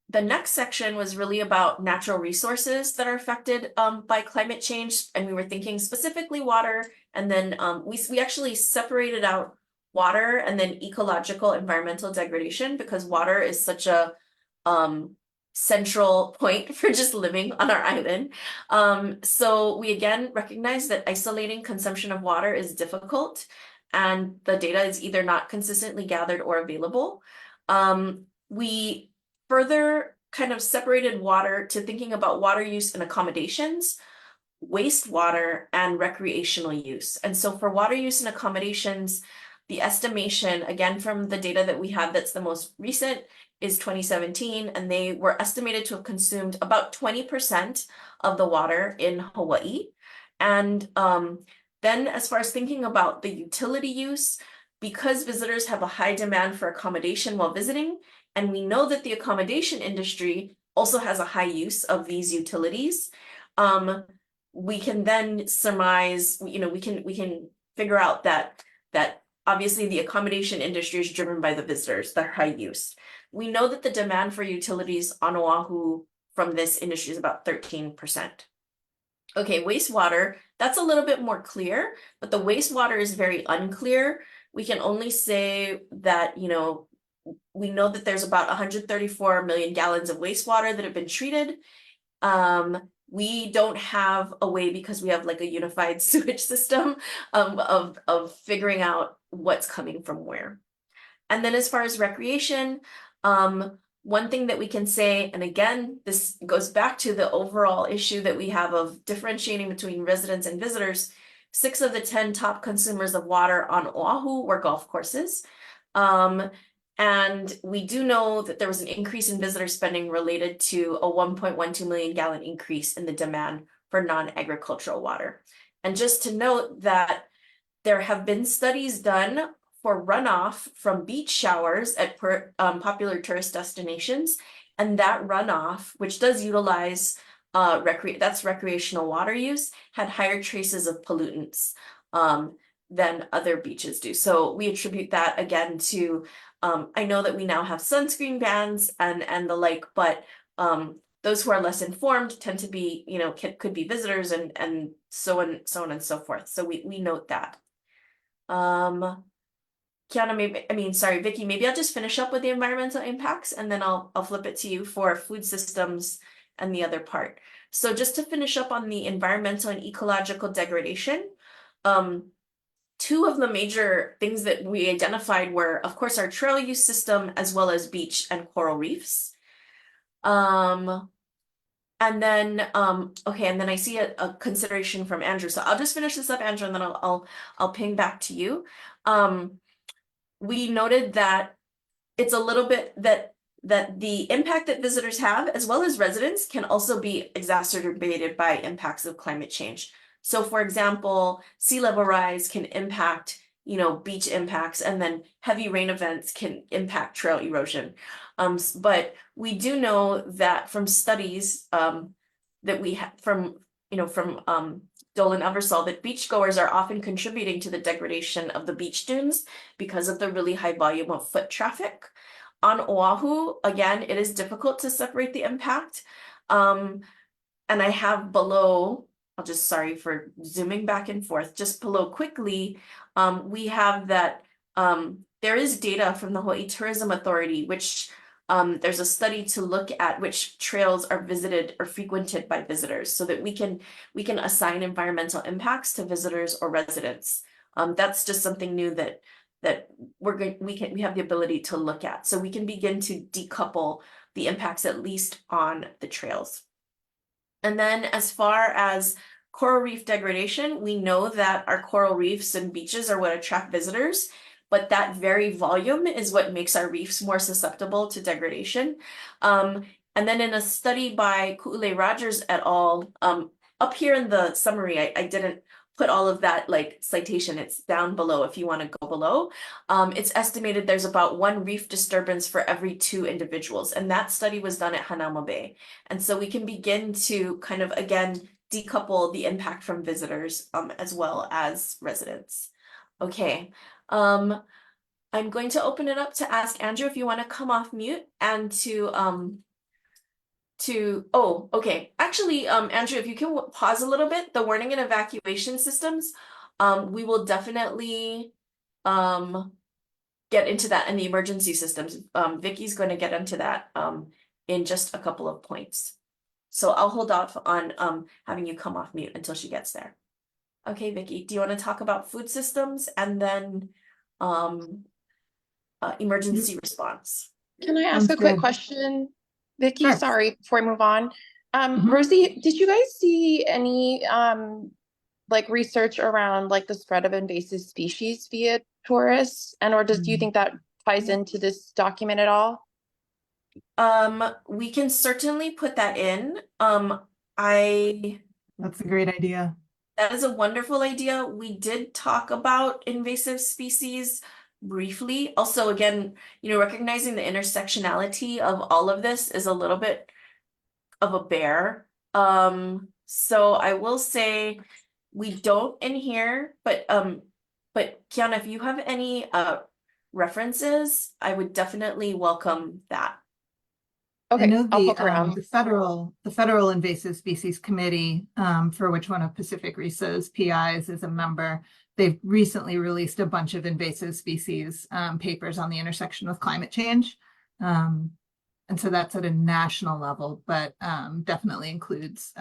A: the next section was really about natural resources that are affected by climate change. And we were thinking specifically water. And then we actually separated out water and then ecological environmental degradation because water is such a central point for just living on our island. So we again recognize that isolating consumption of water is difficult and the data is either not consistently gathered or available. We further kind of separated water to thinking about water use and accommodations, wastewater, and recreational use. And so for water use and accommodations, the estimation, again, from the data that we have that's the most recent, is 2017, and they were estimated to have consumed about 20% of the water in Hawaii. And then as far as thinking about the utility use, because visitors have a high demand for accommodation while visiting, and we know that the accommodation industry also has a high use of these utilities, we can then surmise, we can figure out that obviously the accommodation industry is driven by the visitors, their high use. We know that the demand for utilities on Oahu from this industry is about 13%. Okay, wastewater, that's a little bit more clear, but the wastewater is very unclear. We can only say that, we know that there's about 134 million gallons of wastewater that have been treated. We don't have a way, because we have like a unified sewage system of figuring out what's coming from where. And then as far as recreation, one thing that we can say, and again, this goes back to the overall issue that we have of differentiating between residents and visitors, 6 of the 10 top consumers of water on Oahu were golf courses. And we do know that there was an increase in visitor spending related to a 1.12 million gallon increase in the demand for non-agricultural water. And just to note that there have been studies done for runoff from beach showers at popular tourist destinations, and that runoff, which does utilize that's recreational water use, had higher traces of pollutants than other beaches do. So we attribute that again to I know that we now have sunscreen bans and the like, but those who are less informed tend to be, could be visitors and so on and so forth. So we note that. Kiana, sorry, Vicky, maybe I'll just finish up with the environmental impacts and then I'll flip it to you for food systems and the other part. So just to finish up on the environmental and ecological degradation, two of the major things that we identified were, of course, our trail use system as well as beach and coral reefs. And then I see a consideration from Andrew. So I'll just finish this up, Andrew, and then I'll ping back to you. We noted that it's a little bit that the impact that visitors have, as well as residents, can also be exacerbated by impacts of climate change. So for example, sea level rise can impact, beach impacts, and then heavy rain events can impact trail erosion. But we do know that from studies that we have from Dole and Eversole, that beachgoers are often contributing to the degradation of the beach dunes because of the really high volume of foot traffic. On Oahu, again, it is difficult to separate the impact. And I have below, sorry for zooming back and forth, just below quickly, we have that there is data from the Hawaii Tourism Authority, which there's a study to look at which trails are visited or frequented by visitors so that we can assign environmental impacts to visitors or residents. That's just something new that we have the ability to look at. So we can begin to decouple the impacts at least on the trails. And then as far as coral reef degradation, we know that our coral reefs and beaches are what attract visitors, but that very volume is what makes our reefs more susceptible to degradation. And then in a study by Ku'ule Rogers et al., up here in the summary, I didn't put all of that citation. It's down below if you want to go below. It's estimated there's about 1 reef disturbance for every 2 individuals. And that study was done at Hanauma Bay. And so we can begin to kind of, again, decouple the impact from visitors as well as residents. Okay. I'm going to open it up to ask Andrew if you want to come off mute and okay. Actually, Andrew, if you can pause a little bit, the warning and evacuation systems, we will definitely get into that in the emergency systems. Vicky's going to get into that in just a couple of points. So I'll hold off on having you come off mute until she gets there. Okay, Vicky, do you want to talk about food systems and then emergency response?
C: Can I ask
E: Sounds
C: a quick
E: good.
C: question, Vicky?
E: Sure.
C: Sorry, before I move on.
E: Mhm.
C: Rosie, did you guys see any research around the spread of invasive species via tourists? Or do you think that ties into this document at all?
A: We can certainly put that in.
E: That's a great idea.
A: That is a wonderful idea. We did talk about invasive species briefly. Also, again, recognizing the intersectionality of all of this is a little bit of a bear. So I will say we don't in here, but Kiana, if you have any references, I would definitely welcome that.
C: Okay,
E: I know
C: I'll poke around.
E: the federal invasive species committee, for which one of Pacific Risa's PIs is a member, they've recently released a bunch of invasive species papers on the intersection with climate change. And so that's at a national level, but definitely includes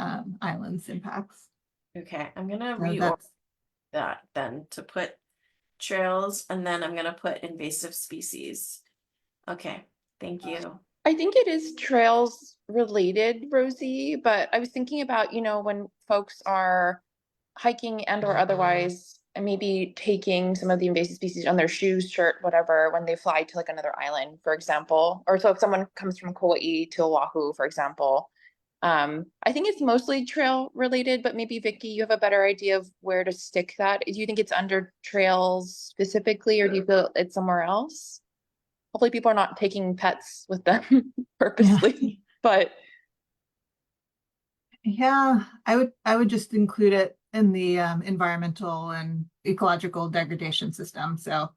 E: islands impacts.
A: Okay, I'm gonna
E: So
A: reorder that then to put trails, and then I'm gonna put invasive species. Okay, thank you.
C: I think it is trails related, Rosie, but I was thinking about, when folks are hiking and or otherwise, and maybe taking some of the invasive species on their shoes, shirt, whatever, when they fly to another island, for example. Or so if someone comes from Kauai to Oahu, for example. I think it's mostly trail related, but maybe Vicky, you have a better idea of where to stick that. Do you think it's under trails specifically, or do you feel it's somewhere else? Hopefully people are not taking pets with them purposely, but
E: Yeah, I would just include it in the environmental and ecological degradation system. So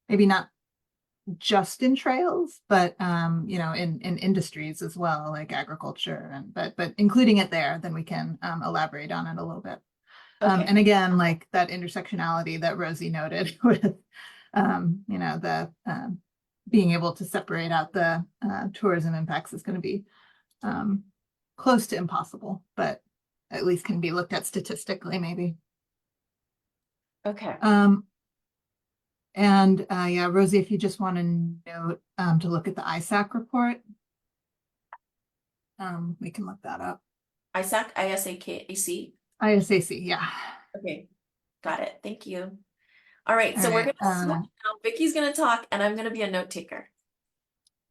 E: maybe not just in trails, but you know, in industries as well, like agriculture, and but including it there, then we can elaborate on it a little bit.
A: Okay.
E: And again, like that intersectionality that Rosie noted with you know, the being able to separate out the tourism impacts is going to be close to impossible, but at least can be looked at statistically, maybe.
A: Okay.
E: And yeah, Rosie, if you just want to note to look at the ISAC report, we can look that up.
A: ISAC, ISAC.
E: ISAC, yeah.
A: Okay, got it. Thank you. All right, so
E: All
A: we're
E: right,
A: gonna switch now. Vicky's gonna talk, and I'm gonna be a note taker.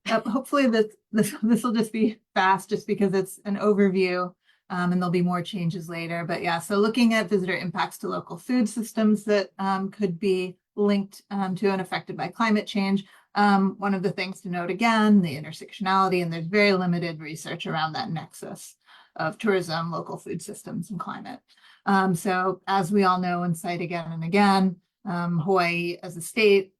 E: hopefully this will just be fast, just because it's an overview, and there'll be more changes later. But yeah, so looking at visitor impacts to local food systems that could be linked to and affected by climate change. One of the things to note again, the intersectionality, and there's very limited research around that nexus of tourism, local food systems, and climate. So as we all know and cite again and again, Hawaii as a state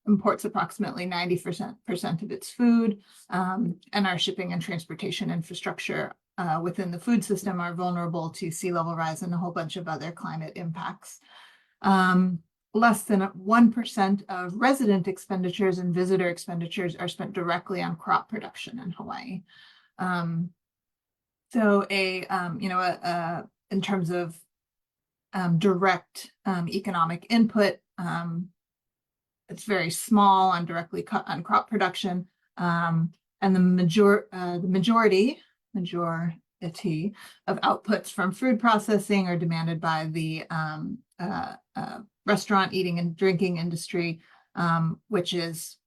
E: imports approximately 90% of its food, and our shipping and transportation infrastructure within the food system are vulnerable to sea level rise and a whole bunch of other climate impacts. Less than 1% of resident expenditures and visitor expenditures are spent directly on crop production in Hawaii. So you know, in terms of direct economic input, it's very small on directly cut on crop production, and the majority of outputs from food processing are demanded by the restaurant, eating and drinking industry, which is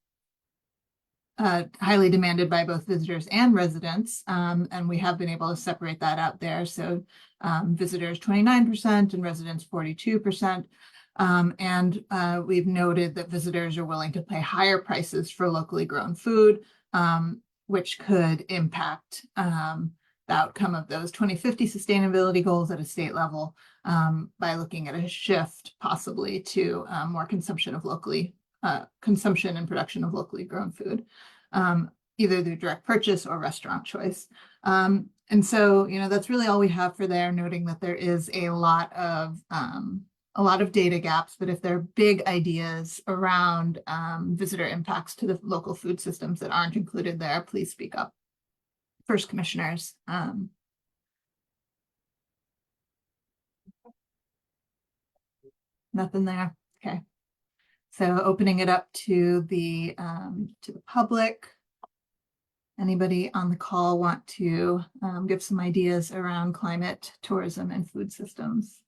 E: highly demanded by both visitors and residents, and we have been able to separate that out there. So visitors 29% and residents 42%. And we've noted that visitors are willing to pay higher prices for locally grown food, which could impact the outcome of those 2050 sustainability goals at a state level, by looking at a shift possibly to more consumption and production of locally grown food, either through direct purchase or restaurant choice. And so, you know, that's really all we have for there, noting that there is a lot of data gaps, but if there are big ideas around visitor impacts to the local food systems that aren't included there, please speak up. First commissioners. Nothing there. Okay. So opening it up to the public. Anybody on the call want to give some ideas around climate, tourism, and food systems?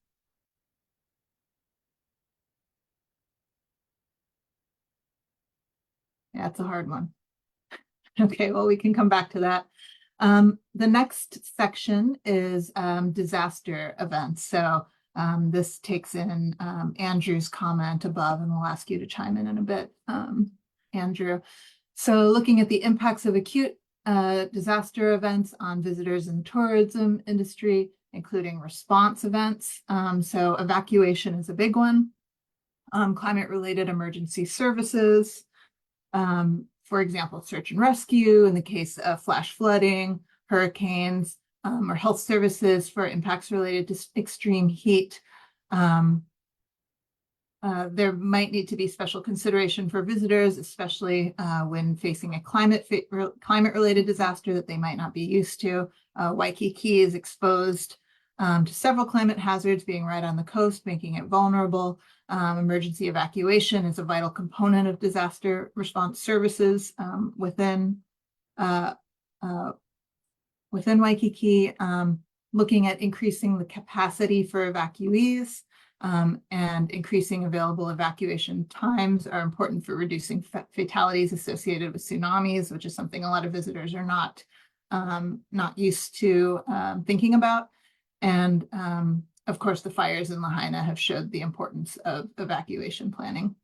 E: Yeah, it's a hard one. Okay, well, we can come back to that. The next section is disaster events. So this takes in Andrew's comment above, and we'll ask you to chime in a bit, Andrew. So looking at the impacts of acute disaster events on visitors in the tourism industry, including response events. So evacuation is a big one. Climate-related emergency services. For example, search and rescue in the case of flash flooding, hurricanes, or health services for impacts related to extreme heat. There might need to be special consideration for visitors, especially when facing a climate-related disaster that they might not be used to. Waikiki is exposed to several climate hazards, being right on the coast, making it vulnerable. Emergency evacuation is a vital component of disaster response services within Waikiki. Looking at increasing the capacity for evacuees, and increasing available evacuation times are important for reducing fatalities associated with tsunamis, which is something a lot of visitors are not used to thinking about. And of course, the fires in Lahaina have showed the importance of evacuation planning.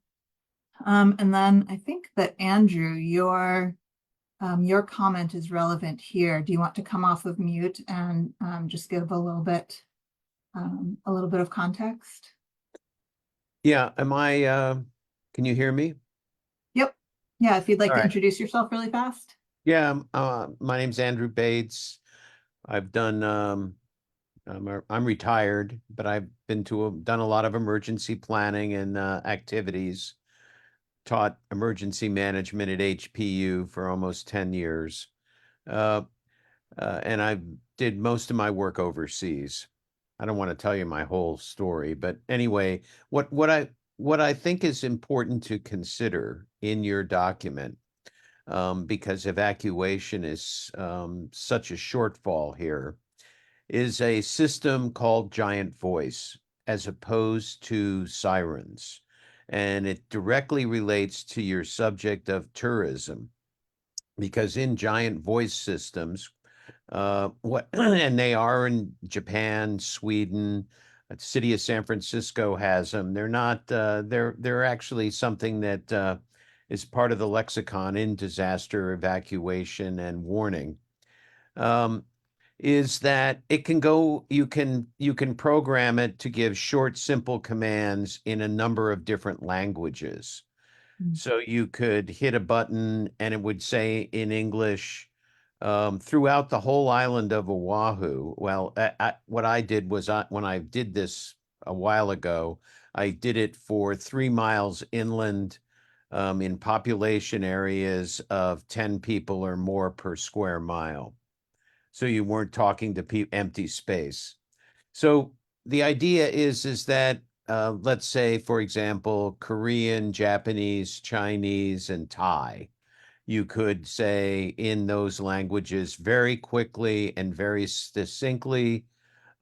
E: And then I think that Andrew, your your comment is relevant here. Do you want to come off of mute and just give a little bit of context?
I: Yeah, can you hear me?
E: Yep. Yeah, if you'd like
I: All
E: to
I: right.
E: introduce yourself really fast.
I: Yeah, my name's Andrew Bates. I've done, I'm retired, but I've done a lot of emergency planning and activities. Taught emergency management at HPU for almost 10 years. And I did most of my work overseas. I don't want to tell you my whole story, but anyway, what I think is important to consider in your document, because evacuation is such a shortfall here, is a system called Giant Voice as opposed to sirens. And it directly relates to your subject of tourism, because in Giant Voice systems, and they are in Japan, Sweden, the city of San Francisco has them. They're not, they're actually something that is part of the lexicon in disaster evacuation and warning. Is that it can go, you can program it to give short, simple commands in a number of different languages. So you could hit a button and it would say in English, throughout the whole island of Oahu. Well, what I did was when I did this a while ago, I did it for 3 miles inland, in population areas of 10 people or more per square mile. So you weren't talking to empty space. So the idea is that, let's say, for example, Korean, Japanese, Chinese, and Thai. You could say in those languages very quickly and very succinctly,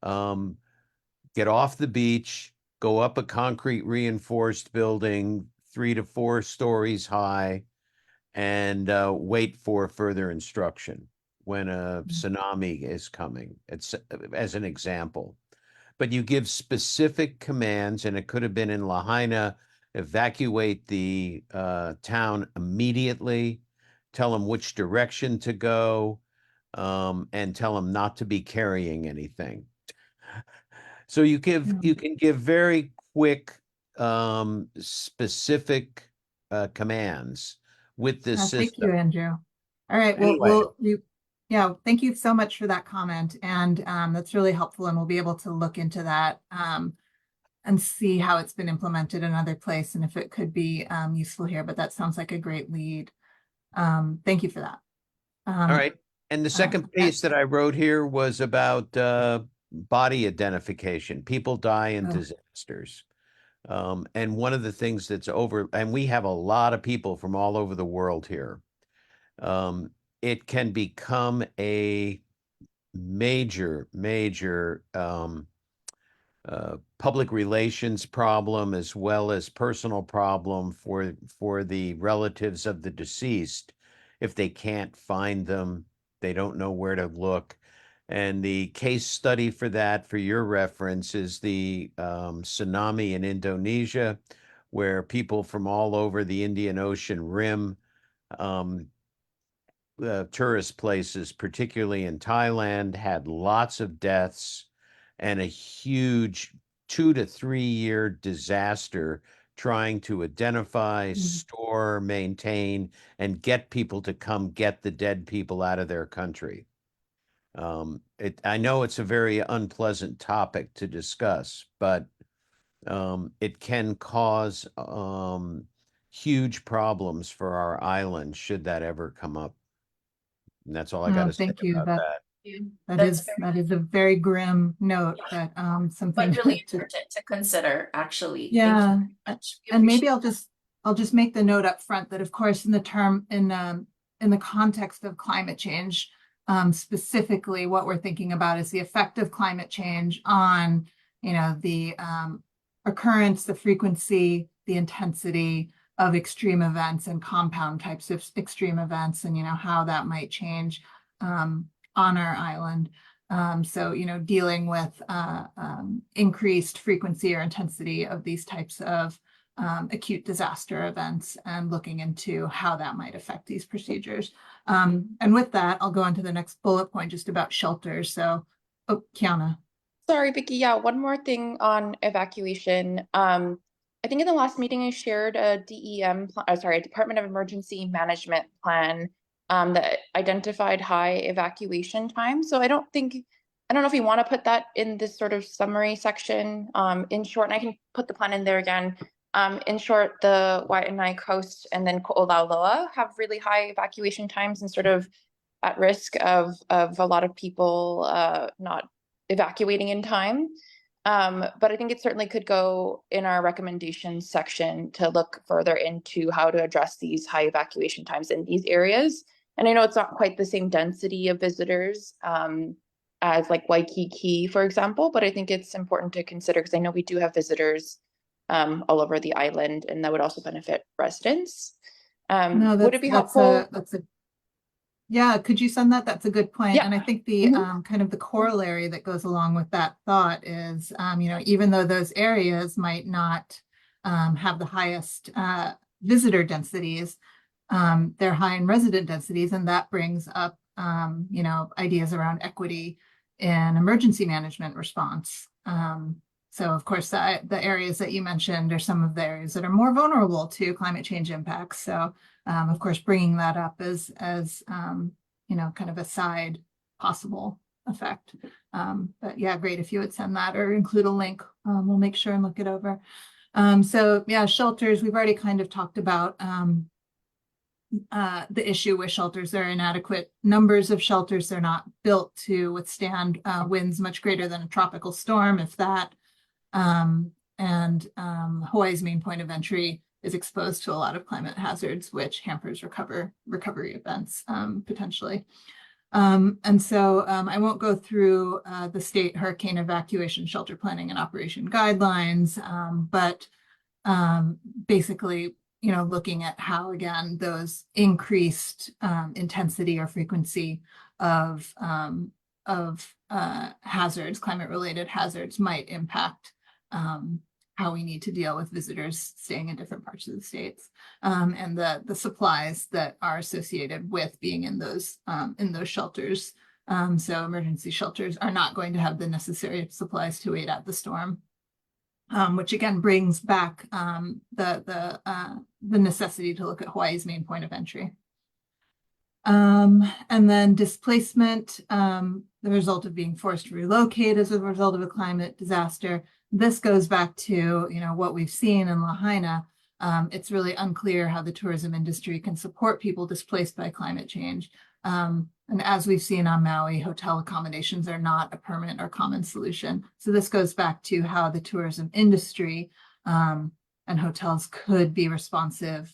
I: get off the beach, go up a concrete reinforced building, 3 to 4 stories high, and wait for further instruction when a tsunami is coming. It's as an example. But you give specific commands, and it could have been in Lahaina, evacuate the town immediately, tell them which direction to go, and tell them not to be carrying anything. So you can give very quick, specific commands with this
E: Thank
I: system.
E: you, Andrew. All right,
I: Anyway.
E: yeah, thank you so much for that comment. And that's really helpful. And we'll be able to look into that and see how it's been implemented in other places and if it could be useful here. But that sounds like a great lead. Thank you for that.
I: All right. And the second piece that I wrote here was about body identification. People die in disasters. And one of the things that's and we have a lot of people from all over the world here. It can become a major public relations problem, as well as personal problem for the relatives of the deceased. If they can't find them, they don't know where to look. And the case study for that, for your reference, is the tsunami in Indonesia, where people from all over the Indian Ocean rim, tourist places, particularly in Thailand, had lots of deaths and a huge 2 to 3 year disaster trying to identify, store, maintain, and get people to come get the dead people out of their country. I know it's a very unpleasant topic to discuss, but it can cause huge problems for our island should that ever come up. And that's all I got to say
E: Thank you.
I: about that.
E: That is a very grim note, but something
A: But really
E: to
A: important to consider, actually. Thank you
E: yeah.
A: very much. We
E: And maybe
A: appreciate
E: I'll just make the note up front that of course in the context of climate change, specifically what we're thinking about is the effect of climate change on, the occurrence, the frequency, the intensity of extreme events and compound types of extreme events, and how that might change on our island. So, dealing with increased frequency or intensity of these types of acute disaster events and looking into how that might affect these procedures. And with that, I'll go on to the next bullet point just about shelters. So, oh, Kiana.
C: Sorry, Vicky. Yeah, one more thing on evacuation. I think in the last meeting I shared a a Department of Emergency Management plan that identified high evacuation time. So I don't know if you want to put that in this sort of summary section. In short, and I can put the plan in there again. In short, the Waianae Coast and then Ko'olauloa have really high evacuation times and sort of at risk of a lot of people not evacuating in time. But I think it certainly could go in our recommendations section to look further into how to address these high evacuation times in these areas. And I know it's not quite the same density of visitors as like Waikiki, for example, but I think it's important to consider because I know we do have visitors all over the island, and that would also benefit residents.
E: No,
C: would it be helpful?
E: Yeah, could you send that? That's a good point.
C: Yeah.
E: And I think the kind of the corollary that goes along with that thought is, even though those areas might not have the highest visitor densities, they're high in resident densities, and that brings up, ideas around equity in emergency management response. So of course, the areas that you mentioned are some of the areas that are more vulnerable to climate change impacts. So of course, bringing that up as kind of a side possible effect. But yeah, great if you would send that or include a link. We'll make sure and look it over. So yeah, shelters, we've already kind of talked about the issue with shelters. There are inadequate numbers of shelters. They're not built to withstand winds much greater than a tropical storm, if that. Hawaii's main point of entry is exposed to a lot of climate hazards, which hampers recovery events potentially. I won't go through the state hurricane evacuation shelter planning and operation guidelines, but basically, looking at how, again, those increased intensity or frequency of hazards, climate-related hazards, might impact how we need to deal with visitors staying in different parts of the states, and the supplies that are associated with being in those shelters. So emergency shelters are not going to have the necessary supplies to wait out the storm, which again brings back the necessity to look at Hawaii's main point of entry. And then displacement, the result of being forced to relocate as a result of a climate disaster. This goes back to, what we've seen in Lahaina. It's really unclear how the tourism industry can support people displaced by climate change. And as we've seen on Maui, hotel accommodations are not a permanent or common solution. So this goes back to how the tourism industry and hotels could be responsive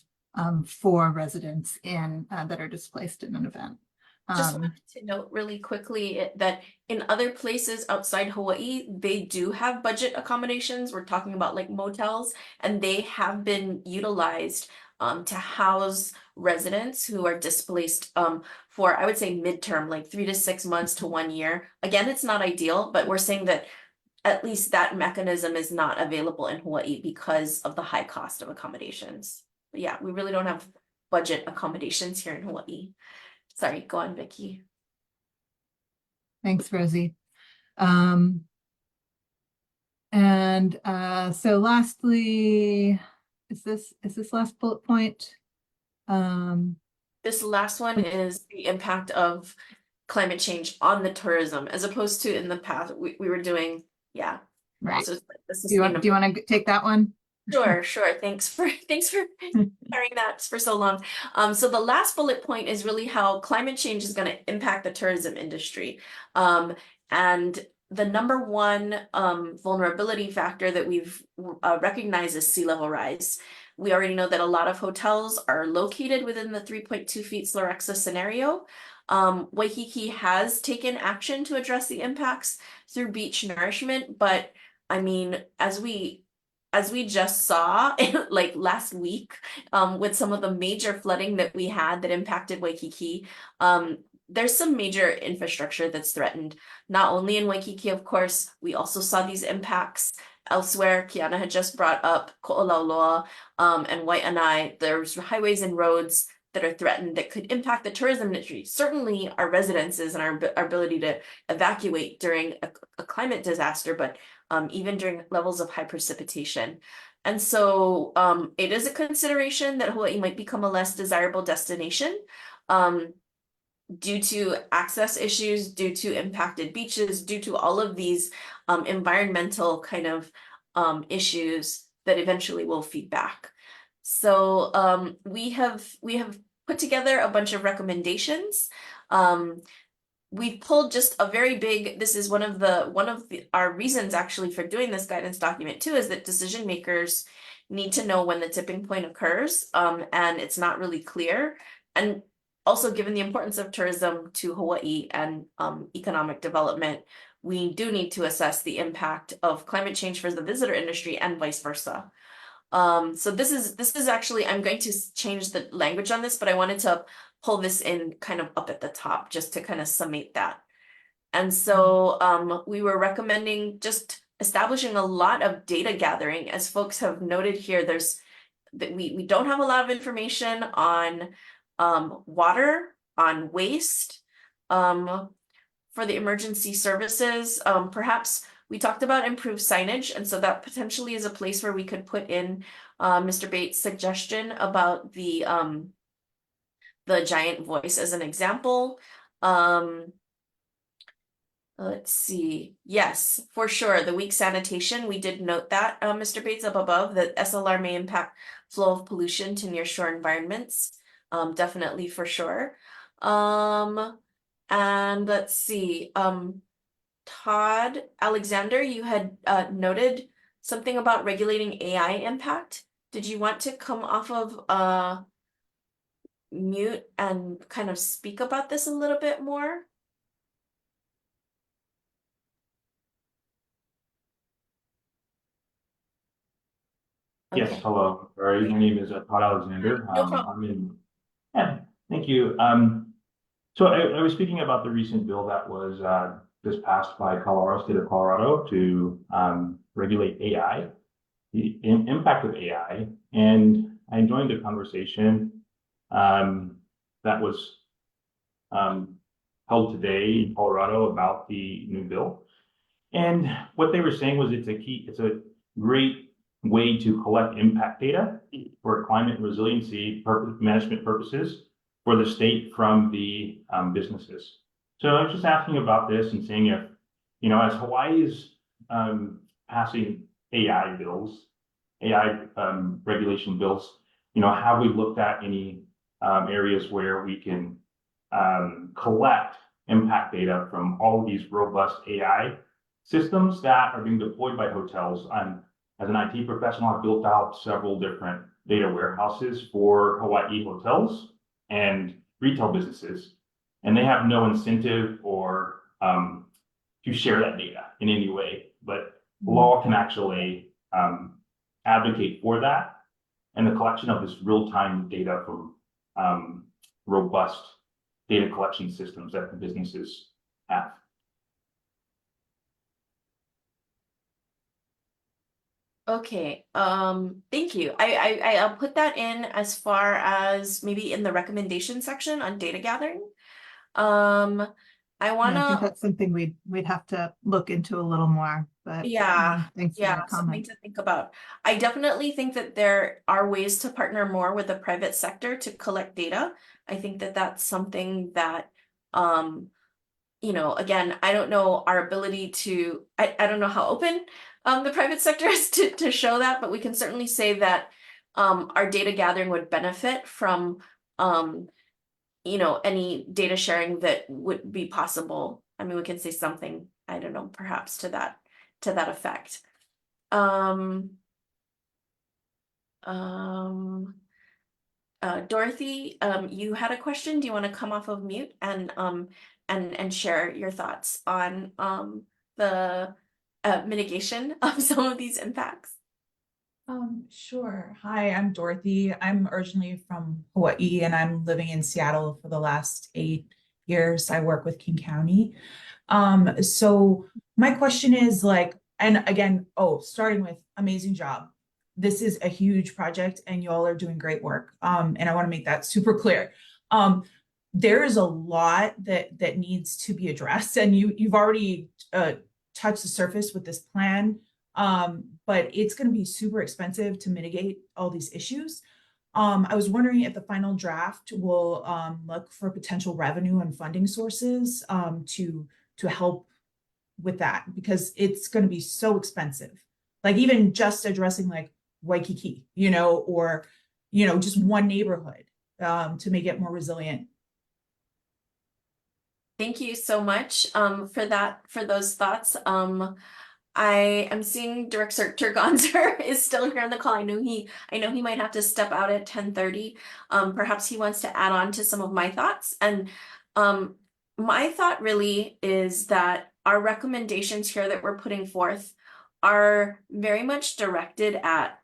E: for residents that are displaced in an event.
A: Just wanted to note really quickly that in other places outside Hawaii, they do have budget accommodations. We're talking about like motels, and they have been utilized to house residents who are displaced for, I would say, midterm, like 3 to 6 months to 1 year. Again, it's not ideal, but we're saying that at least that mechanism is not available in Hawaii because of the high cost of accommodations. But yeah, we really don't have budget accommodations here in Hawaii. Sorry, go on, Vicky.
E: Thanks, Rosie. So lastly, is this last bullet point?
A: This last one is the impact of climate change on the tourism, as opposed to in the past we were doing, yeah.
E: Right.
A: So
E: do you want to take that one?
A: Sure. Thanks for carrying that for so long. So the last bullet point is really how climate change is going to impact the tourism industry. And the number one vulnerability factor that we've recognized is sea level rise. We already know that a lot of hotels are located within the 3.2 feet Slorexa scenario. Waikiki has taken action to address the impacts through beach nourishment, but I mean, as we just saw like last week with some of the major flooding that we had that impacted Waikiki, there's some major infrastructure that's threatened, not only in Waikiki, of course. We also saw these impacts elsewhere, Kiana had just brought up Ko'olauloa, and Wai'anae. There's highways and roads that are threatened that could impact the tourism industry. Certainly our residences and our ability to evacuate during a climate disaster, but even during levels of high precipitation. And so it is a consideration that Hawaii might become a less desirable destination due to access issues, due to impacted beaches, due to all of these environmental kind of issues that eventually will feed back. So we have put together a bunch of recommendations. We've pulled just a very big, this is one of our reasons actually for doing this guidance document too, is that decision makers need to know when the tipping point occurs, and it's not really clear. And also, given the importance of tourism to Hawaii and economic development, we do need to assess the impact of climate change for the visitor industry and vice versa. So this is actually, I'm going to change the language on this, but I wanted to pull this in kind of up at the top just to kind of summate that. And so we were recommending just establishing a lot of data gathering. As folks have noted here, there's that we don't have a lot of information on water, on waste, for the emergency services. Perhaps we talked about improved signage, and so that potentially is a place where we could put in Mr. Bates' suggestion about the giant voice as an example. Let's see. Yes, for sure. The weak sanitation, we did note that, Mr. Bates, up above, that SLR may impact flow of pollution to nearshore environments. Definitely for sure. And let's see. Todd Alexander, you had noted something about regulating AI impact. Did you want to come off of mute and kind of speak about this a little bit more?
J: Yes,
A: Okay.
J: hello. Sorry, my name is Todd Alexander.
A: No problem.
J: Yeah, thank you. So I was speaking about the recent bill that was just passed by Colorado, state of Colorado, to regulate AI, the impact of AI, and I joined a conversation that was held today in Colorado about the new bill. And what they were saying was it's a great way to collect impact data for climate resiliency management purposes for the state from the businesses. So I was just asking about this and saying if, as Hawaii is passing AI bills, AI regulation bills, have we looked at any areas where we can collect impact data from all of these robust AI systems that are being deployed by hotels? As an IT professional, I've built out several different data warehouses for Hawaii hotels and retail businesses, and they have no incentive or to share that data in any way. But law can actually advocate for that and the collection of this real-time data from robust data collection systems that the businesses have.
A: Okay, thank you. I'll put that in as far as maybe in the recommendation section on data gathering. I
E: I think
A: wanna,
E: that's something we'd have to look into a little more, but thanks for
A: yeah,
E: that
A: something
E: comment.
A: to think about. I definitely think that there are ways to partner more with the private sector to collect data. I think that that's something that, again, I don't know our ability to, I don't know how open the private sector is to show that, but we can certainly say that our data gathering would benefit from any data sharing that would be possible. I mean, we can say something, I don't know, perhaps to that effect. Dorothy, you had a question. Do you want to come off of mute and share your thoughts on the mitigation of some of these impacts?
K: Sure. Hi, I'm Dorothy. I'm originally from Hawaii and I'm living in Seattle for the last 8 years. I work with King County. So my question is, like, And again, starting with amazing job. This is a huge project and y'all are doing great work. And I want to make that super clear. There is a lot that needs to be addressed, and you've already touched the surface with this plan. But it's going to be super expensive to mitigate all these issues. I was wondering if the final draft will look for potential revenue and funding sources to help with that, because it's going to be so expensive. Like even just addressing like Waikiki, or just one neighborhood to make it more resilient.
A: Thank you so much for those thoughts. I am seeing Director Gonzer is still here on the call. I know he might have to step out at 10:30. Perhaps he wants to add on to some of my thoughts. And my thought really is that our recommendations here that we're putting forth are very much directed at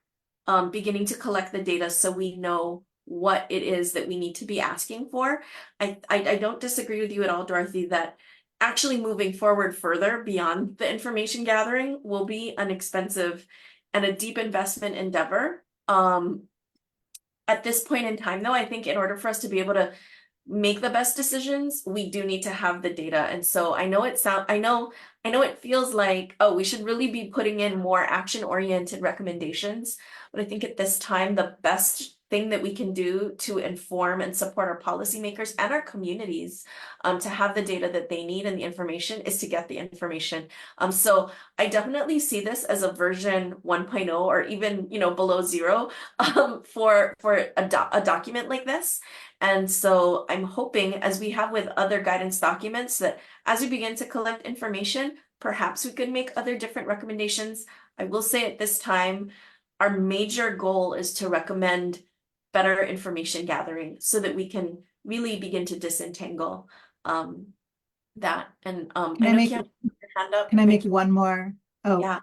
A: beginning to collect the data so we know what it is that we need to be asking for. I don't disagree with you at all, Dorothy, that actually moving forward further beyond the information gathering will be an expensive and a deep investment endeavor. At this point in time, though, I think in order for us to be able to make the best decisions, we do need to have the data. And so I know it feels like, oh, we should really be putting in more action-oriented recommendations. But I think at this time, the best thing that we can do to inform and support our policymakers and our communities to have the data that they need and the information is to get the information. So I definitely see this as a version 1.0 or even, below 0 for a document like this. And so I'm hoping, as we have with other guidance documents, that as we begin to collect information, perhaps we could make other different recommendations. I will say at this time, our major goal is to recommend better information gathering so that we can really begin to disentangle that. And
E: Can I make
A: your hand up.
E: Can I make one more? Oh,
A: Yeah.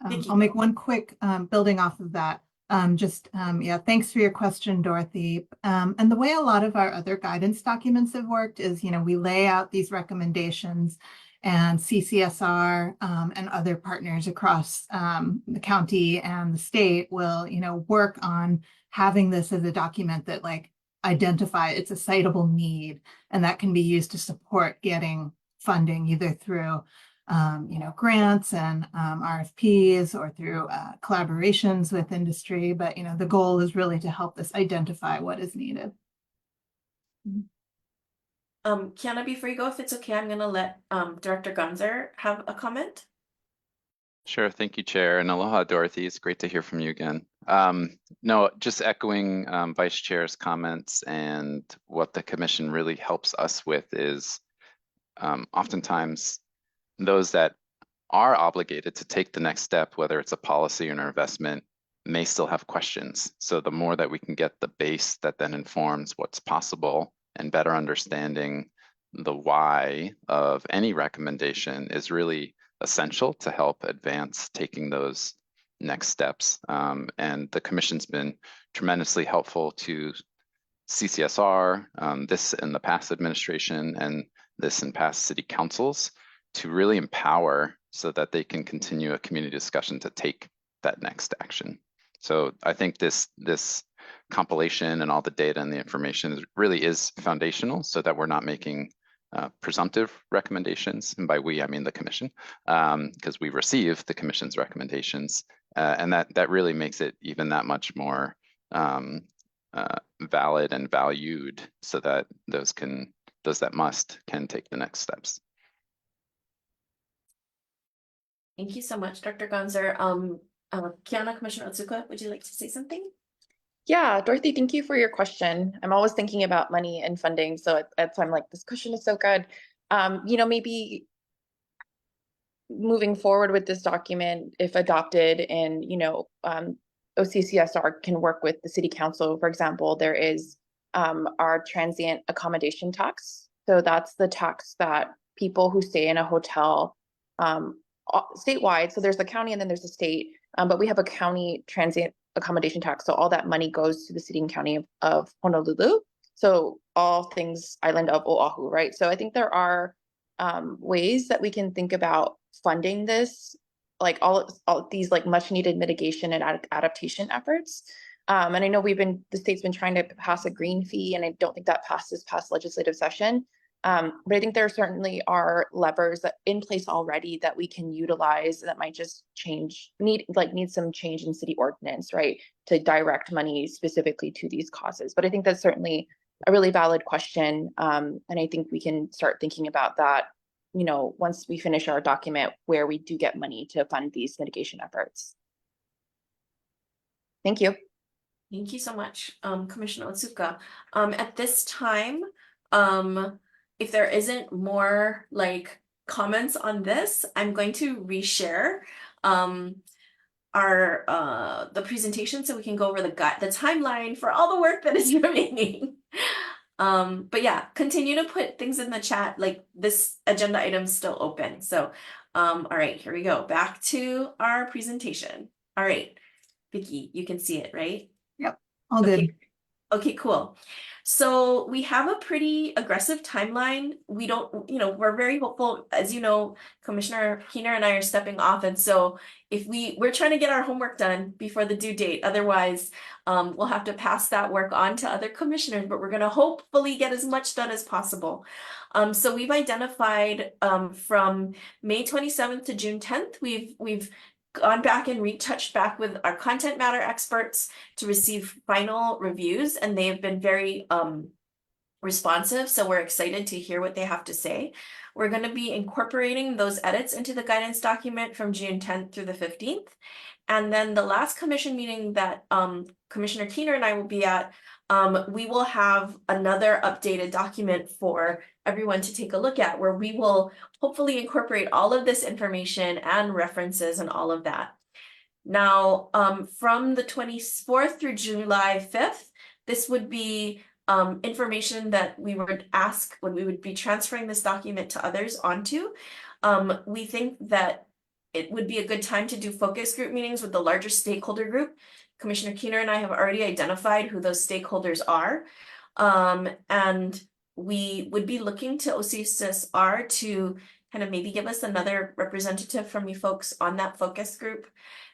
A: Vicky,
E: I'll make one quick building off of that. Yeah, thanks for your question, Dorothy. And the way a lot of our other guidance documents have worked is, we lay out these recommendations, and CCSR and other partners across the county and the state will, work on having this as a document that identify it's a citable need, and that can be used to support getting funding either through grants and RFPs or through collaborations with industry. But, the goal is really to help us identify what is needed.
A: Kiana, before you go, if it's okay, I'm going to let Director Gonzer have a comment.
F: Sure, thank you, Chair, and aloha, Dorothy. It's great to hear from you again. No, just echoing Vice Chair's comments, and what the Commission really helps us with is oftentimes those that are obligated to take the next step, whether it's a policy or an investment, may still have questions. So the more that we can get the base that then informs what's possible and better understanding the why of any recommendation is really essential to help advance taking those next steps. And the Commission's been tremendously helpful to CCSR, this in the past administration and this in past city councils, to really empower so that they can continue a community discussion to take that next action. So I think this compilation and all the data and the information really is foundational, so that we're not making presumptive recommendations. And by we, I mean the Commission, because we receive the Commission's recommendations, and that really makes it even that much more valid and valued, so that those that must can take the next steps.
A: Thank you so much, Dr. Gonzer. Kiana, Commissioner Otsuka, would you like to say something?
C: Yeah, Dorothy, thank you for your question. I'm always thinking about money and funding, so I'm like, this question is so good. Maybe moving forward with this document, if adopted, and OCCSR can work with the City Council. For example, there is our transient accommodation tax. So that's the tax that people who stay in a hotel statewide. So there's the county and then there's the state, but we have a county transient accommodation tax. So all that money goes to the city and county of Honolulu. So all things island of Oahu, right? So I think there are ways that we can think about funding this like all these like much needed mitigation and adaptation efforts. And I know the state's been trying to pass a green fee, and I don't think that passes past legislative session. But I think there certainly are levers that in place already that we can utilize that might just need some change in city ordinance, right? To direct money specifically to these causes. But I think that's certainly a really valid question. And I think we can start thinking about that, once we finish our document where we do get money to fund these mitigation efforts. Thank you.
A: Thank you so much, Commissioner Otsuka. At this time, if there isn't more like comments on this, I'm going to reshare the presentation so we can go over the timeline for all the work that is remaining. But yeah, continue to put things in the chat, like this agenda item is still open. So all right, here we go. Back to our presentation. All right, Vicky, you can see it, right?
E: Yep, all good.
A: Okay, cool. So we have a pretty aggressive timeline. We don't, we're very hopeful. As you know, Commissioner Keener and I are stepping off. And so if we're trying to get our homework done before the due date, otherwise we'll have to pass that work on to other commissioners, but we're going to hopefully get as much done as possible. So we've identified from May 27th to June 10th, we've gone back and retouched back with our content matter experts to receive final reviews, and they have been very responsive. So we're excited to hear what they have to say. We're going to be incorporating those edits into the guidance document from June 10th through the 15th. And then the last commission meeting that Commissioner Keener and I will be at, we will have another updated document for everyone to take a look at, where we will hopefully incorporate all of this information and references and all of that. Now, from the 24th through July 5th, this would be information that we would ask when we would be transferring this document to others onto. We think that it would be a good time to do focus group meetings with the larger stakeholder group. Commissioner Keener and I have already identified who those stakeholders are. And we would be looking to OCSSR to kind of maybe give us another representative from you folks on that focus group.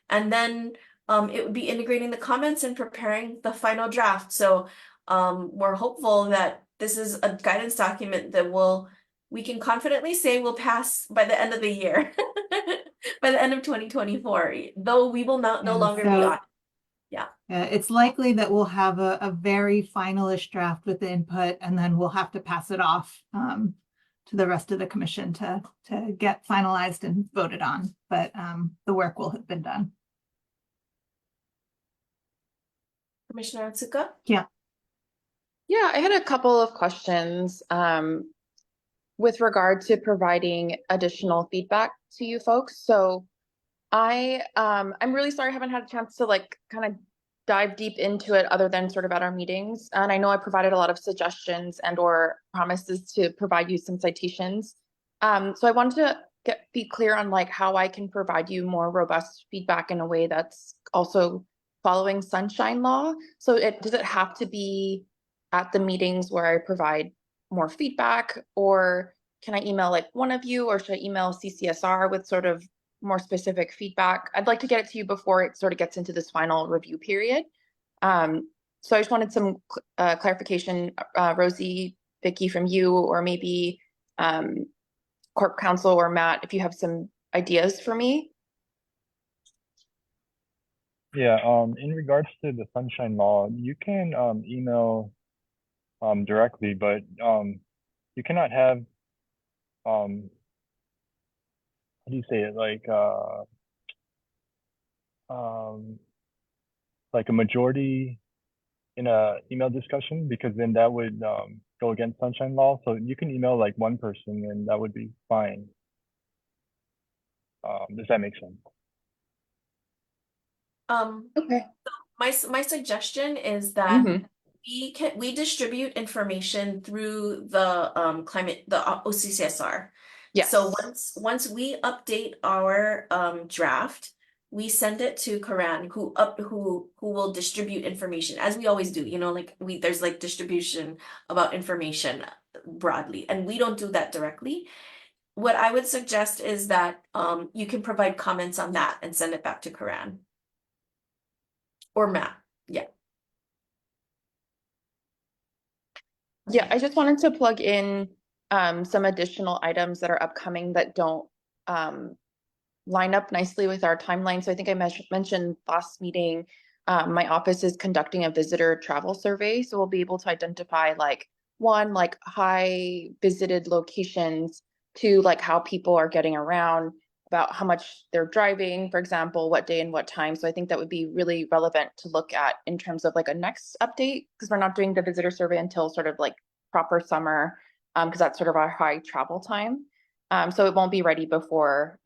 A: And then it would be integrating the comments and preparing the final draft. So we're hopeful that this is a guidance document that we can confidently say will pass by the end of the year, by the end of 2024, though we will no longer be on. Yeah.
E: It's likely that we'll have a very finalish draft with the input, and then we'll have to pass it off to the rest of the commission to get finalized and voted on. But the work will have been done.
A: Commissioner Otsuka?
E: Yeah.
C: Yeah, I had a couple of questions with regard to providing additional feedback to you folks. So I'm really sorry I haven't had a chance to kind of dive deep into it other than sort of at our meetings. And I know I provided a lot of suggestions and or promises to provide you some citations. So I wanted to be clear on how I can provide you more robust feedback in a way that's also following sunshine law. So does it have to be at the meetings where I provide more feedback, or can I email one of you, or should I email CCSR with sort of more specific feedback? I'd like to get it to you before it sort of gets into this final review period. So I just wanted some clarification, Rosie, Vicky, from you, or maybe Corp Counsel or Matt, if you have some ideas for me.
D: Yeah, in regards to the sunshine law, you can email directly, but you cannot have how do you say it, like a majority in a email discussion, because then that would go against sunshine law. So you can email one person and that would be fine. Does that make sense?
C: Okay.
A: My suggestion is that we distribute information through the OCCSR.
C: Yes.
A: So once we update our draft, we send it to Karan, who will distribute information, as we always do. There's distribution about information broadly, and we don't do that directly. what I would suggest is that you can provide comments on that and send it back to Karan. Or Matt, yeah.
C: Yeah, I just wanted to plug in some additional items that are upcoming that don't line up nicely with our timeline. So I think I mentioned last meeting, my office is conducting a visitor travel survey. So we'll be able to identify like high visited locations, to like how people are getting around, about how much they're driving, for example, what day and what time. So I think that would be really relevant to look at in terms of like a next update, because we're not doing the visitor survey until sort of like proper summer, because that's sort of our high travel time. So it won't be ready before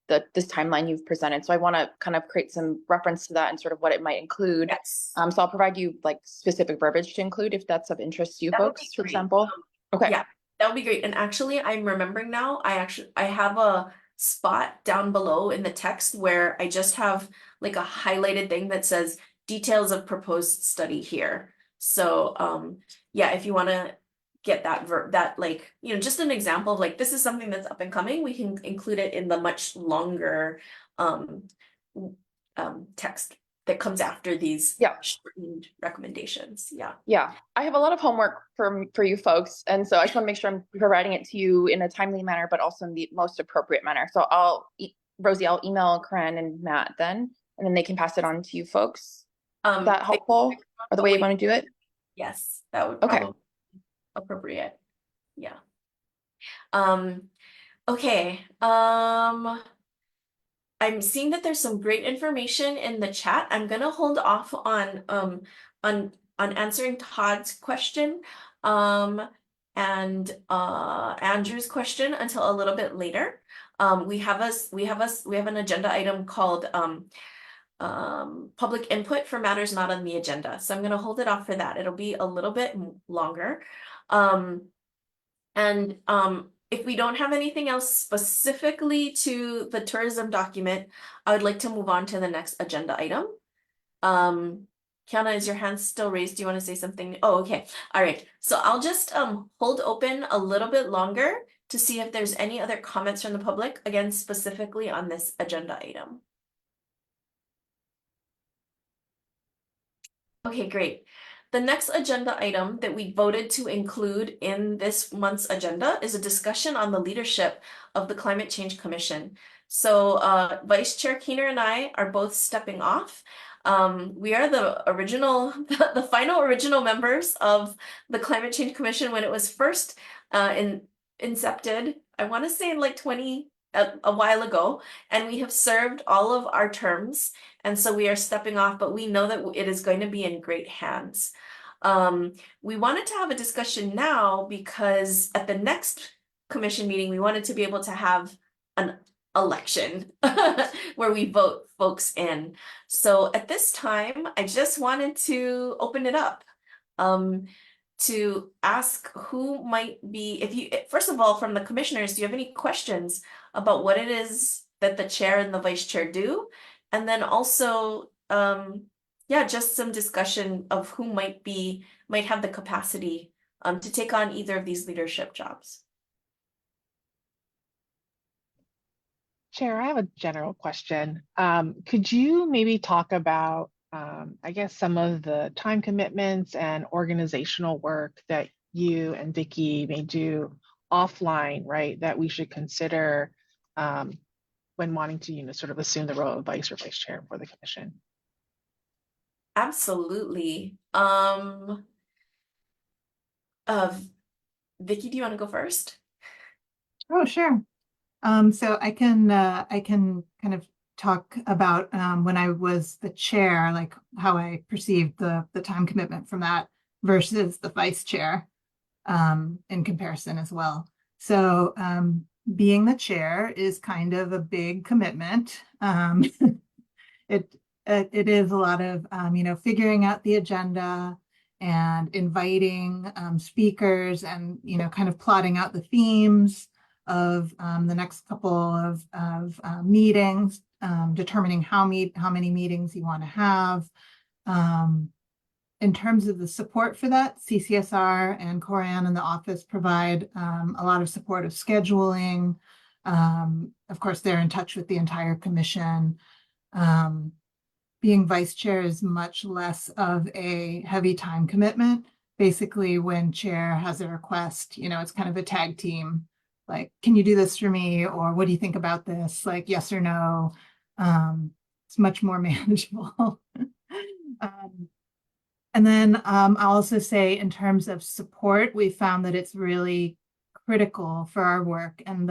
C: this timeline you've presented. So I want to kind of create some reference to that and sort of what it might include.
A: Yes.
C: So I'll provide you like specific verbiage to include if that's of interest to you
A: That would be
C: folks, for
A: great.
C: example. Okay.
A: Yeah, that would be great. And actually, I'm remembering now, I have a spot down below in the text where I just have like a highlighted thing that says details of proposed study here. So yeah, if you want to get that like, you know, just an example of like, this is something that's up and coming, we can include it in the much longer text that comes after these shortened recommendations. Yeah.
C: Yeah, I have a lot of homework for you folks, and so I just want to make sure I'm providing it to you in a timely manner, but also in the most appropriate manner. So Rosie, I'll email Corinne and Matt then, and then they can pass it on to you folks. Is that helpful, or the way you want to do it?
A: Yes, that would
C: Okay.
A: probably be appropriate. Yeah. Okay. I'm seeing that there's some great information in the chat. I'm gonna hold off on answering Todd's question and Andrew's question until a little bit later. We have an agenda item called public input for matters not on the agenda. So I'm gonna hold it off for that. It'll be a little bit longer. If we don't have anything else specifically to the tourism document, I would like to move on to the next agenda item. Kiana, is your hand still raised? Do you want to say something? Oh, okay. All right. So I'll just hold open a little bit longer to see if there's any other comments from the public, again, specifically on this agenda item. Okay, great. The next agenda item that we voted to include in this month's agenda is a discussion on the leadership of the Climate Change Commission. So Vice Chair Keener and I are both stepping off. We are the final original members of the Climate Change Commission when it was first incepted, I want to say in like a while ago, and we have served all of our terms. And so we are stepping off, but we know that it is going to be in great hands. We wanted to have a discussion now because at the next commission meeting, we wanted to be able to have an election where we vote folks in. So at this time, I just wanted to open it up to ask who might be, first of all, from the commissioners, do you have any questions about what it is that the chair and the vice chair do? And then also, yeah, just some discussion of who might have the capacity to take on either of these leadership jobs.
G: Chair, I have a general question. Could you maybe talk about, I guess, some of the time commitments and organizational work that you and Vicky may do offline, right, that we should consider when wanting to, sort of assume the role of vice or vice chair for the commission?
A: Absolutely. Vicky, do you want to go first?
E: Oh, sure. So I can kind of talk about when I was the chair, like how I perceived the time commitment from that versus the vice chair in comparison as well. So being the chair is kind of a big commitment. It is a lot of figuring out the agenda and inviting speakers and kind of plotting out the themes of the next couple of meetings, determining how many meetings you want to have. In terms of the support for that, CCSR and Coran in the office provide a lot of support of scheduling, Of course, they're in touch with the entire commission. Being vice chair is much less of a heavy time commitment. Basically, when chair has a request, it's kind of a tag team. Like, can you do this for me? Or what do you think about this? Like, yes or no. It's much more manageable. And then I'll also say, in terms of support, we found that it's really critical for our work, and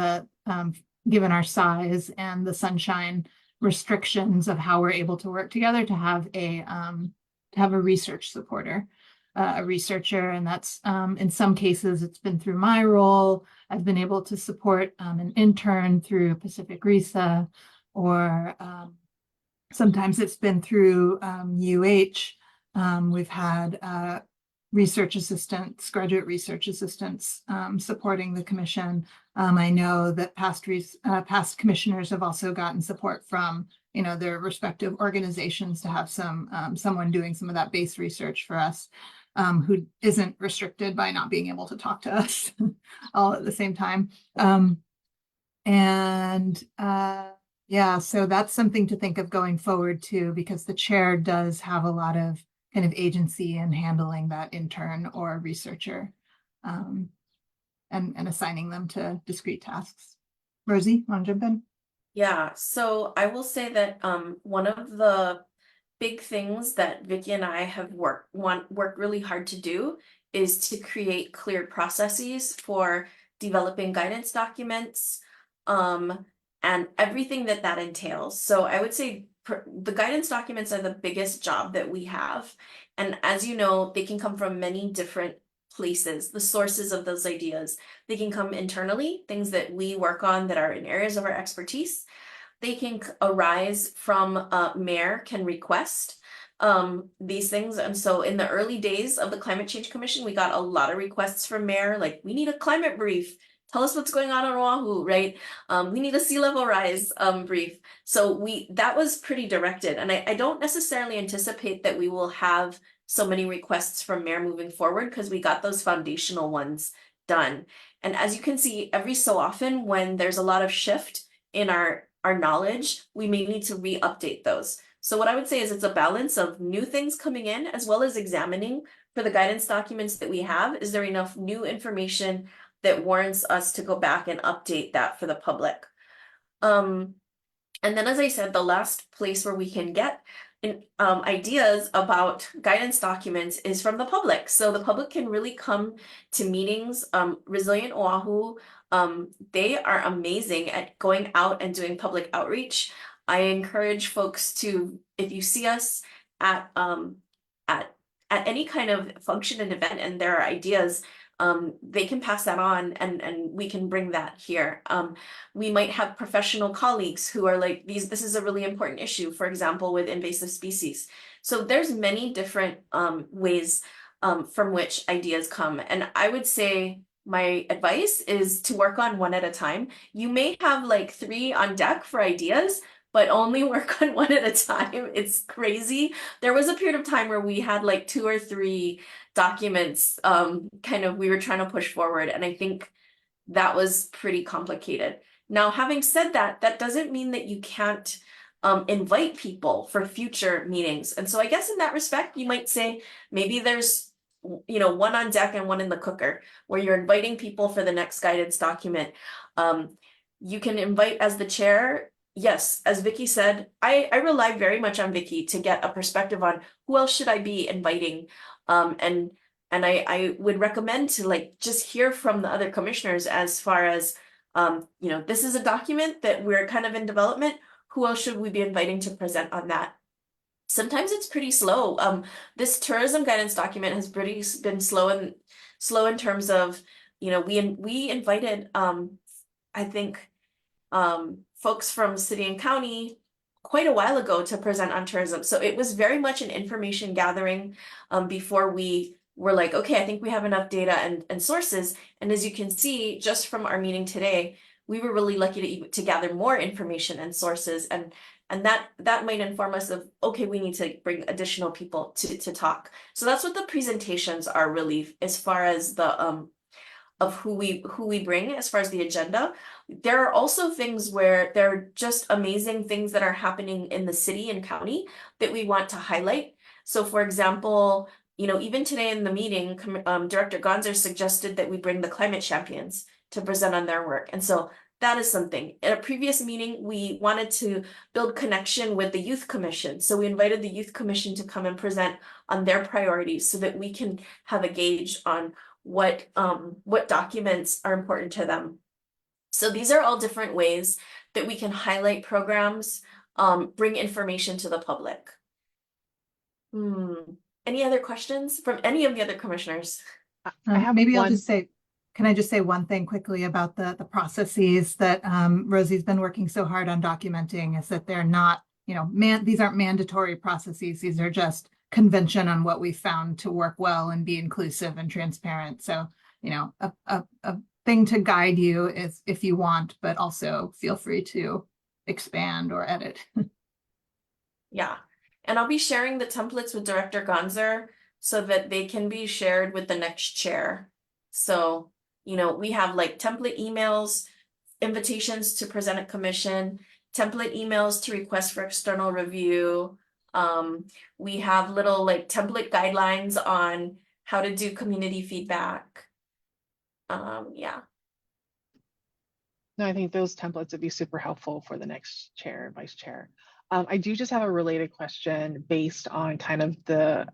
E: given our size and the sunshine restrictions of how we're able to work together, to have a research supporter, a researcher. And that's in some cases it's been through my role. I've been able to support an intern through Pacific RISA, or sometimes it's been through UH. We've had research assistants, graduate research assistants supporting the commission. I know that past commissioners have also gotten support from their respective organizations to have someone doing some of that base research for us, who isn't restricted by not being able to talk to us all at the same time. Yeah, so that's something to think of going forward too, because the chair does have a lot of kind of agency in handling that intern or researcher, and assigning them to discrete tasks. Rosie, want to jump in?
A: Yeah, so I will say that one of the big things that Vicky and I have worked really hard to do is to create clear processes for developing guidance documents, and everything that entails. So I would say the guidance documents are the biggest job that we have. And as you know, they can come from many different places, the sources of those ideas. They can come internally, things that we work on that are in areas of our expertise. They can arise from mayor can request these things. And so in the early days of the Climate Change Commission, we got a lot of requests from mayor, like, we need a climate brief. Tell us what's going on Oahu, right? We need a sea level rise brief. So that was pretty directed. And I don't necessarily anticipate that we will have so many requests from mayor moving forward, because we got those foundational ones done. And as you can see, every so often when there's a lot of shift in our knowledge, we may need to re-update those. So what I would say is it's a balance of new things coming in, as well as examining for the guidance documents that we have. Is there enough new information that warrants us to go back and update that for the public? And then, as I said, the last place where we can get ideas about guidance documents is from the public. So the public can really come to meetings. Resilient Oahu, they are amazing at going out and doing public outreach. I encourage folks to, if you see us at any kind of function and event and there are ideas, they can pass that on, and we can bring that here. We might have professional colleagues who are like, this is a really important issue, for example, with invasive species. So there's many different ways from which ideas come. And I would say my advice is to work on one at a time. You may have like 3 on deck for ideas, but only work on one at a time. It's crazy. There was a period of time where we had like 2 or 3 documents we were trying to push forward, and I think that was pretty complicated. Now, having said that, that doesn't mean that you can't invite people for future meetings. And so I guess in that respect, you might say maybe there's one on deck and one in the cooker, where you're inviting people for the next guidance document. You can invite as the chair. Yes, as Vicky said, I rely very much on Vicky to get a perspective on who else should I be inviting. And I would recommend to just hear from the other commissioners as far as, this is a document that we're kind of in development. Who else should we be inviting to present on that? Sometimes it's pretty slow. This tourism guidance document has been slow in terms of, we invited, I think, folks from city and county quite a while ago to present on tourism. So it was very much an information gathering before we were like, okay, I think we have enough data and sources. And as you can see, just from our meeting today, we were really lucky to gather more information and sources, and that might inform us of, okay, we need to bring additional people to talk. So that's what the presentations are really, as far as the who we bring as far as the agenda. There are also things where there are just amazing things that are happening in the city and county that we want to highlight. So for example, even today in the meeting, Director Gonzer suggested that we bring the climate champions to present on their work. And so that is something. At a previous meeting, we wanted to build connection with the Youth Commission. So we invited the Youth Commission to come and present on their priorities so that we can have a gauge on what documents are important to them. So these are all different ways that we can highlight programs, bring information to the public. Any other questions from any of the other commissioners?
G: I have
E: maybe I'll
G: one.
E: just say, can I just say one thing quickly about the processes that Rosie's been working so hard on documenting, is that they're not, these aren't mandatory processes. These are just convention on what we found to work well and be inclusive and transparent. So, a thing to guide you is if you want, but also feel free to expand or edit.
A: Yeah. And I'll be sharing the templates with Director Gonzer so that they can be shared with the next chair. So, we have like template emails, invitations to present at commission, template emails to request for external review. We have little like template guidelines on how to do community feedback. Yeah.
G: No, I think those templates would be super helpful for the next chair and vice chair. I do just have a related question based on kind of the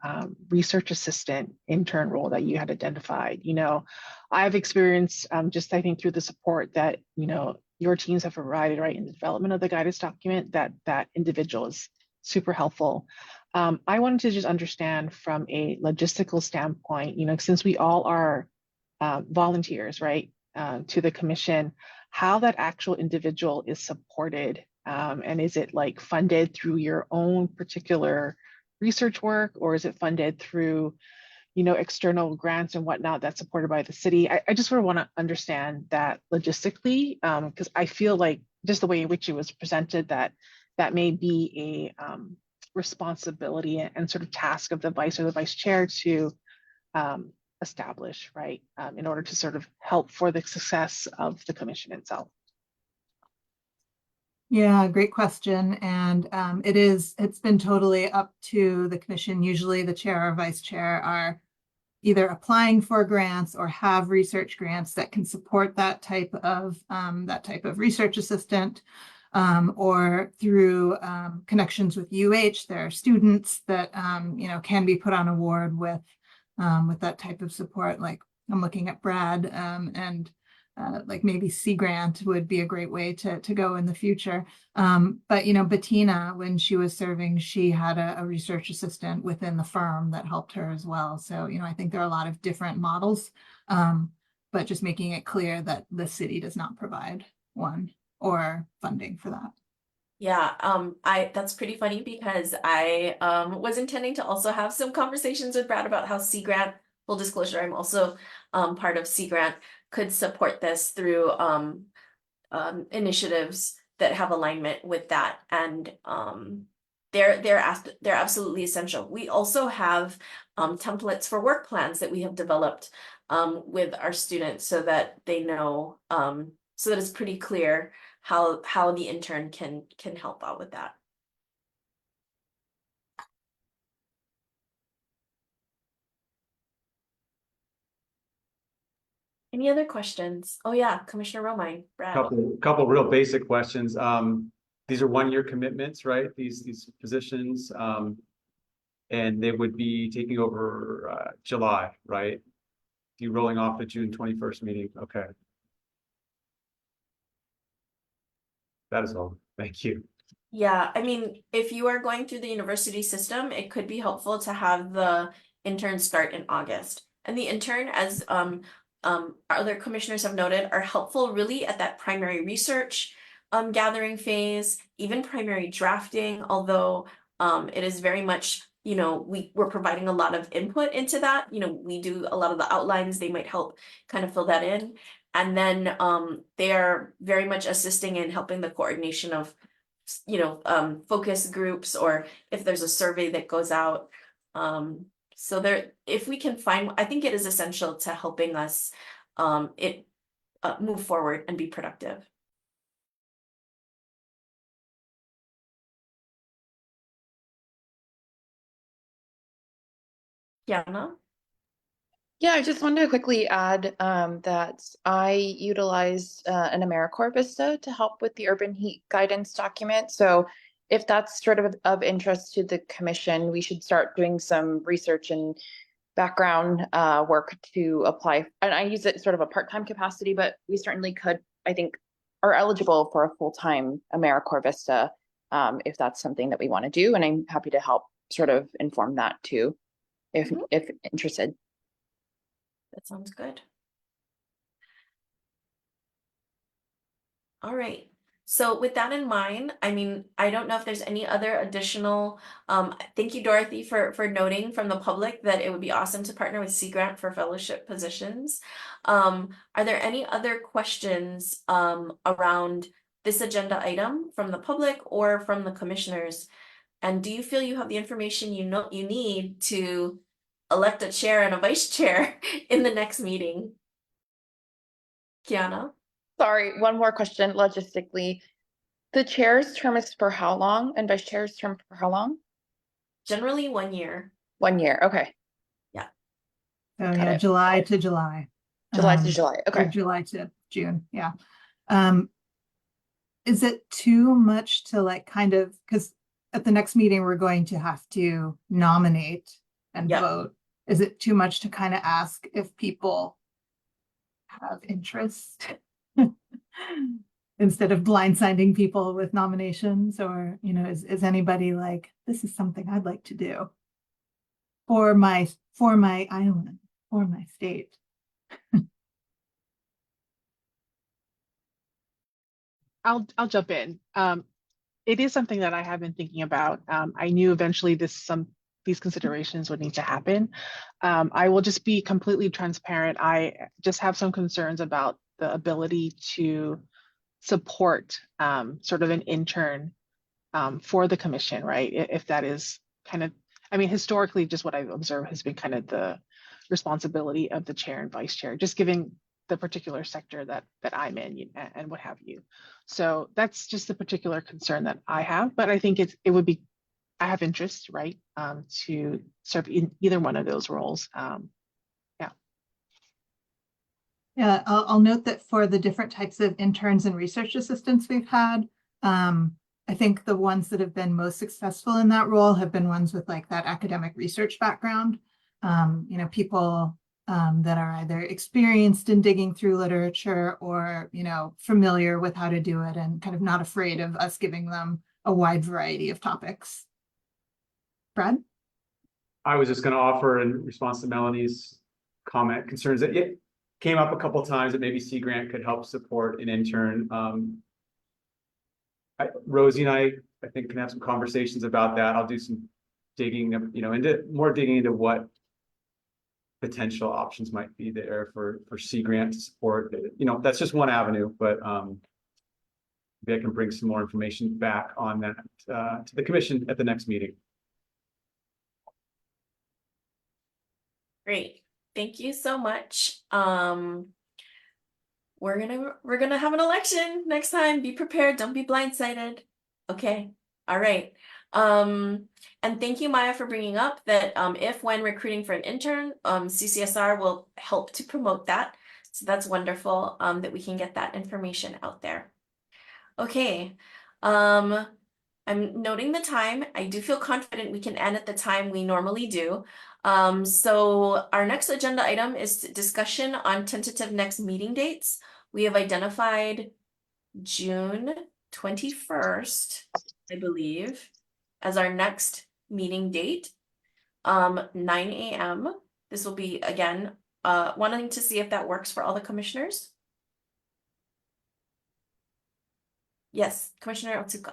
G: research assistant intern role that you had identified. I've experienced just, I think, through the support that, your teams have provided, right, in the development of the guidance document, that individual is super helpful. I wanted to just understand from a logistical standpoint, since we all are volunteers, right, to the commission, how that actual individual is supported. And is it like funded through your own particular research work, or is it funded through, external grants and whatnot that's supported by the city? I just sort of want to understand that logistically, because I feel like just the way in which it was presented, that may be a responsibility and sort of task of the vice or the vice chair to establish, right, in order to sort of help for the success of the commission itself.
E: Yeah, great question. And it's been totally up to the commission. Usually the chair or vice chair are either applying for grants or have research grants that can support that type of research assistant, or through connections with UH. There are students that can be put on award with that type of support. Like I'm looking at Brad, and like maybe Sea Grant would be a great way to go in the future. But Bettina, when she was serving, she had a research assistant within the firm that helped her as well. So I think there are a lot of different models, but just making it clear that the city does not provide one or funding for that.
A: Yeah, that's pretty funny because I was intending to also have some conversations with Brad about how Sea Grant, full disclosure, I'm also part of Sea Grant, could support this through initiatives that have alignment with that, and they're absolutely essential. We also have templates for work plans that we have developed with our students so that they know, so that it's pretty clear how the intern can help out with that. Any other questions? Oh yeah, Commissioner Romine, Brad.
H: Couple real basic questions. These are 1-year commitments, right? These positions, and they would be taking over July, right? You rolling off the June 21st meeting. Okay. That is all. Thank you.
A: Yeah, I mean, if you are going through the university system, it could be helpful to have the intern start in August. And the intern, as other commissioners have noted, are helpful really at that primary research gathering phase, even primary drafting, although it is very much, we're providing a lot of input into that. We do a lot of the outlines, they might help kind of fill that in. And then they are very much assisting in helping the coordination of, focus groups, or if there's a survey that goes out. So if we can find, I think it is essential to helping us it move forward and be productive. Kiana?
C: Yeah, I just wanted to quickly add that I utilized an AmeriCorps Vista to help with the urban heat guidance document. So if that's sort of interest to the commission, we should start doing some research and background work to apply. And I use it sort of a part-time capacity, but we certainly could, I think, are eligible for a full-time AmeriCorps Vista if that's something that we want to do. And I'm happy to help sort of inform that too, if interested.
A: That sounds good. All right. So with that in mind, I mean, I don't know if there's any other additional, thank you, Dorothy, for noting from the public that it would be awesome to partner with Sea Grant for fellowship positions. Are there any other questions around this agenda item from the public or from the commissioners? And do you feel you have the information you need to elect a chair and a vice chair in the next meeting? Kiana?
C: Sorry, one more question logistically. The chair's term is for how long and vice chair's term for how long?
A: Generally 1 year.
C: 1 year, okay.
A: Yeah.
E: So
C: Got
E: yeah,
C: it.
E: July to July.
C: July to July,
E: Or
C: okay.
E: July to June, yeah. Is it too much to like kind of, because at the next meeting, we're going to have to nominate and
A: Yep.
E: vote. Is it too much to kind of ask if people have interest? Instead of blindsiding people with nominations, or, you know, is anybody like, this is something I'd like to do for my island, for my state?
G: I'll jump in. It is something that I have been thinking about. I knew eventually these considerations would need to happen. I will just be completely transparent. I just have some concerns about the ability to support sort of an intern for the commission, right? If that is kind of, I mean, historically, just what I've observed has been kind of the responsibility of the chair and vice chair, just giving the particular sector that I'm in and what have you. So that's just the particular concern that I have, but I think it would be, I have interest, right, to serve in either one of those roles.
E: Yeah, I'll note that for the different types of interns and research assistants we've had, I think the ones that have been most successful in that role have been ones with like that academic research background. You know, people that are either experienced in digging through literature or, you know, familiar with how to do it and kind of not afraid of us giving them a wide variety of topics. Brad?
H: I was just going to offer in response to Melanie's comment concerns that it came up a couple of times that maybe Sea Grant could help support an intern. Rosie and I think can have some conversations about that. I'll do some digging, you know, digging into what potential options might be there for Sea Grant to support. You know, that's just one avenue, but maybe I can bring some more information back on that to the commission at the next meeting.
A: Great. Thank you so much. We're gonna have an election next time. Be prepared. Don't be blindsided. Okay. All right. And thank you, Maya, for bringing up that if when recruiting for an intern, CCSR will help to promote that. So that's wonderful that we can get that information out there. Okay. I'm noting the time. I do feel confident we can end at the time we normally do. So our next agenda item is discussion on tentative next meeting dates. We have identified June 21st, I believe, as our next meeting date, 9 a.m. This will be, again, wanting to see if that works for all the commissioners. Yes, Commissioner Otsuka.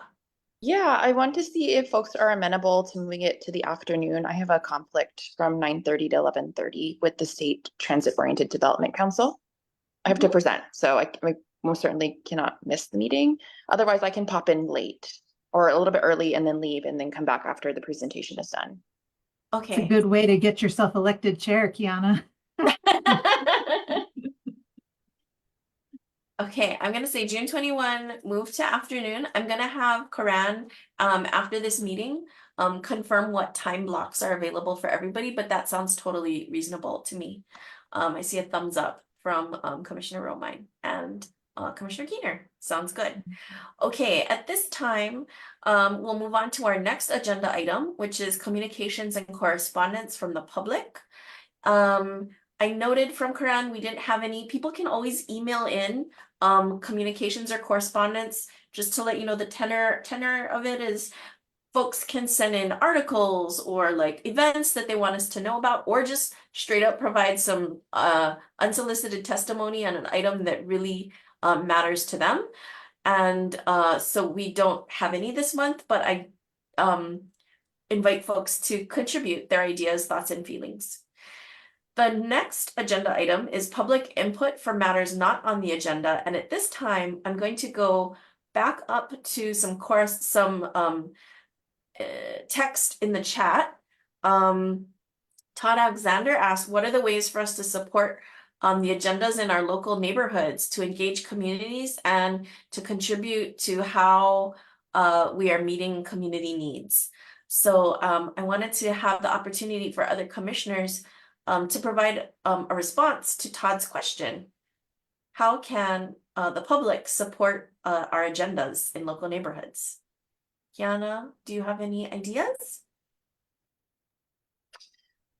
C: Yeah, I want to see if folks are amenable to moving it to the afternoon. I have a conflict from 9:30 to 11:30 with the State Transit Oriented Development Council. I have to present, so I most certainly cannot miss the meeting. Otherwise, I can pop in late or a little bit early and then leave and then come back after the presentation is done.
E: It's a
A: Okay.
E: good way to get yourself elected chair, Kiana.
A: Okay, I'm gonna say June 21, move to afternoon. I'm gonna have Karan, after this meeting, confirm what time blocks are available for everybody, but that sounds totally reasonable to me. I see a thumbs up from, Commissioner Romine and, Commissioner Keener. Sounds good. Okay, at this time, we'll move on to our next agenda item, which is communications and correspondence from the public. I noted from Karan, we didn't have any. People can always email in communications or correspondence. Just to let you know, the tenor of it is folks can send in articles or like events that they want us to know about, or just straight up provide some unsolicited testimony on an item that really matters to them. And so we don't have any this month, but I invite folks to contribute their ideas, thoughts, and feelings. The next agenda item is public input for matters not on the agenda. And at this time, I'm going to go back up to some text in the chat. Todd Alexander asked, what are the ways for us to support the agendas in our local neighborhoods to engage communities and to contribute to how we are meeting community needs? So I wanted to have the opportunity for other commissioners to provide a response to Todd's question. How can the public support our agendas in local neighborhoods? Kiana, do you have any ideas?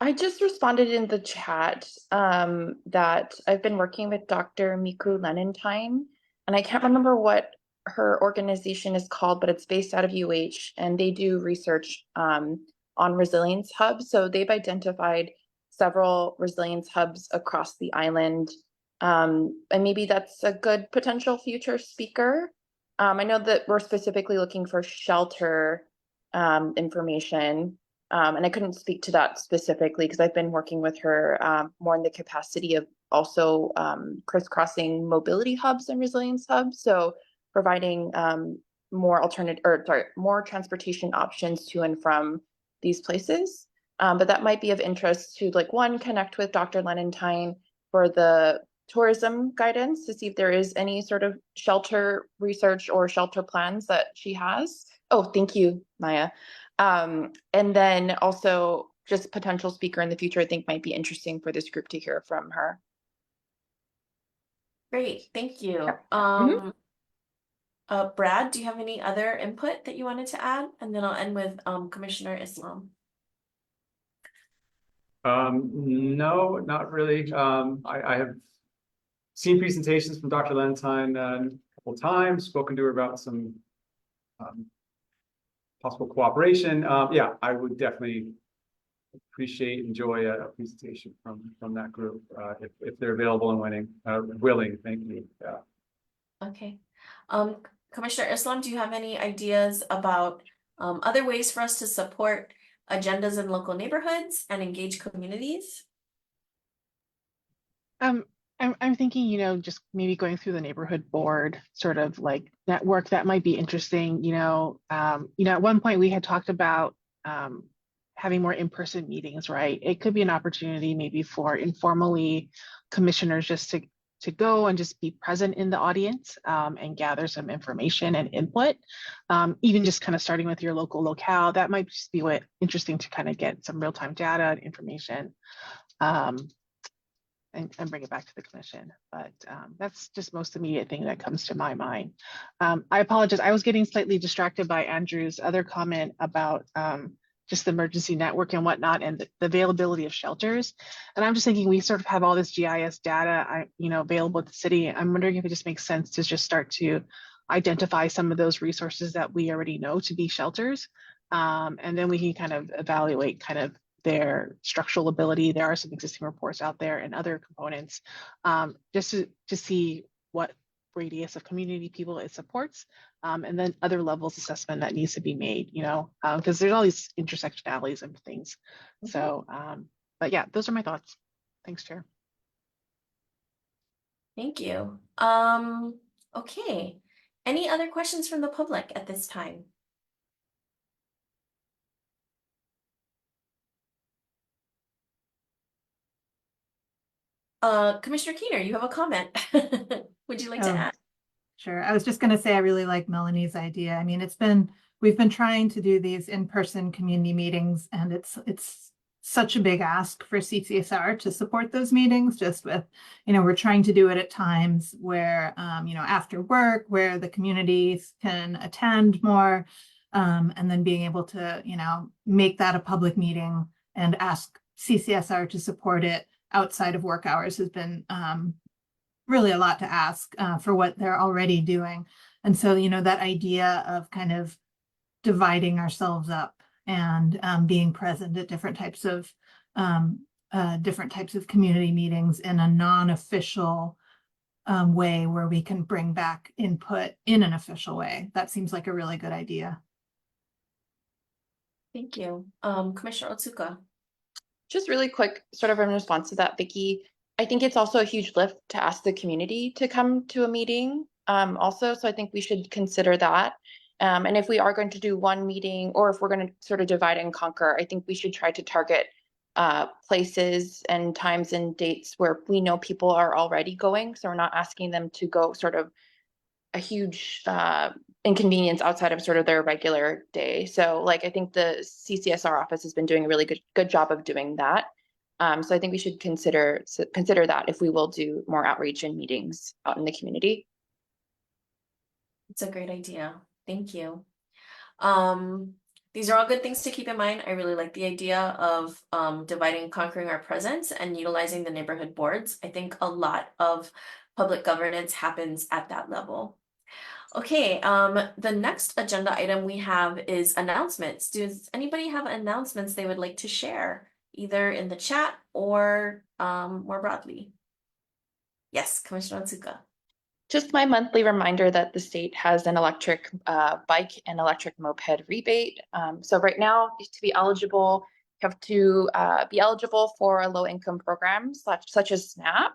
C: I just responded in the chat that I've been working with Dr. Miku Lenentine, and I can't remember what her organization is called, but it's based out of UH, and they do research on resilience hubs. So they've identified several resilience hubs across the island, and maybe that's a good potential future speaker. I know that we're specifically looking for shelter information. And I couldn't speak to that specifically because I've been working with her more in the capacity of also crisscrossing mobility hubs and resilience hubs. So providing more transportation options to and from these places. But that might be of interest to connect with Dr. Lenentine for the tourism guidance to see if there is any sort of shelter research or shelter plans that she has. Oh, thank you, Maya. And then also just potential speaker in the future, I think might be interesting for this group to hear from her.
A: Great, thank you. Brad, do you have any other input that you wanted to add? And then I'll end with Commissioner Islam.
H: No, not really. I have seen presentations from Dr. Lentine a couple times, spoken to her about some possible cooperation. Yeah, I would definitely enjoy a presentation from that group if they're available and willing. Thank you. Yeah.
A: Okay. Commissioner Islam, do you have any ideas about other ways for us to support agendas in local neighborhoods and engage communities?
G: I'm thinking, just maybe going through the neighborhood board sort of like network that might be interesting. At one point we had talked about having more in-person meetings, right? It could be an opportunity maybe for informally commissioners just to go and just be present in the audience and gather some information and input. Even just kind of starting with your local locale, that might just be interesting to kind of get some real-time data and information. And bring it back to the commission. But that's just most immediate thing that comes to my mind. I apologize. I was getting slightly distracted by Andrew's other comment about just the emergency network and whatnot and the availability of shelters. And I'm just thinking we sort of have all this GIS data, available at the city. I'm wondering if it just makes sense to just start to identify some of those resources that we already know to be shelters. And then we can kind of evaluate kind of their structural ability. There are some existing reports out there and other components just to see what radius of community people it supports, and then other levels assessment that needs to be made, because there's all these intersectionalities and things. So, but yeah, those are my thoughts. Thanks, Chair.
A: Thank you. Okay. Any other questions from the public at this time? Commissioner Keener, you have a comment. Would you like to
E: Oh,
A: add?
E: Sure. I was just going to say I really like Melanie's idea. I mean, we've been trying to do these in-person community meetings, and it's such a big ask for CCSR to support those meetings, just with, we're trying to do it at times where, after work, where the communities can attend more, and then being able to, make that a public meeting and ask CCSR to support it outside of work hours has been really a lot to ask for what they're already doing. And so, that idea of kind of dividing ourselves up and being present at different types of community meetings in a non-official way where we can bring back input in an official way. That seems like a really good idea.
A: Thank you. Commissioner Otsuka.
C: Just really quick, sort of in response to that, Vicki, I think it's also a huge lift to ask the community to come to a meeting also. So I think we should consider that. And if we are going to do one meeting, or if we're going to sort of divide and conquer, I think we should try to target places and times and dates where we know people are already going. So we're not asking them to go sort of a huge inconvenience outside of sort of their regular day. So like, I think the CCSR office has been doing a really good job of doing that. So I think we should consider that if we will do more outreach and meetings out in the community.
A: It's a great idea. Thank you. These are all good things to keep in mind. I really like the idea of dividing and conquering our presence and utilizing the neighborhood boards. I think a lot of public governance happens at that level. Okay, the next agenda item we have is announcements. Does anybody have announcements they would like to share, either in the chat or more broadly? Yes, Commissioner Otsuka.
C: Just my monthly reminder that the state has an electric bike and electric moped rebate. So right now, to be eligible, you have to be eligible for a low-income program such as SNAP,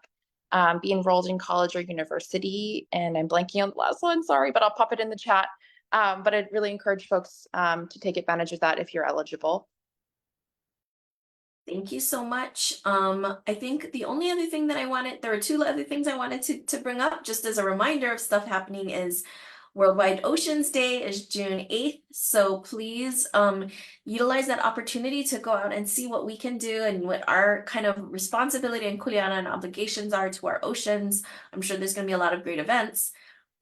C: be enrolled in college or university, and I'm blanking on the last one, sorry, but I'll pop it in the chat. But I'd really encourage folks to take advantage of that if you're eligible.
A: Thank you so much. I think the only other thing that there were two other things I wanted to bring up just as a reminder of stuff happening is Worldwide Oceans Day is June 8th. So please utilize that opportunity to go out and see what we can do and what our kind of responsibility and kuleana and obligations are to our oceans. I'm sure there's going to be a lot of great events.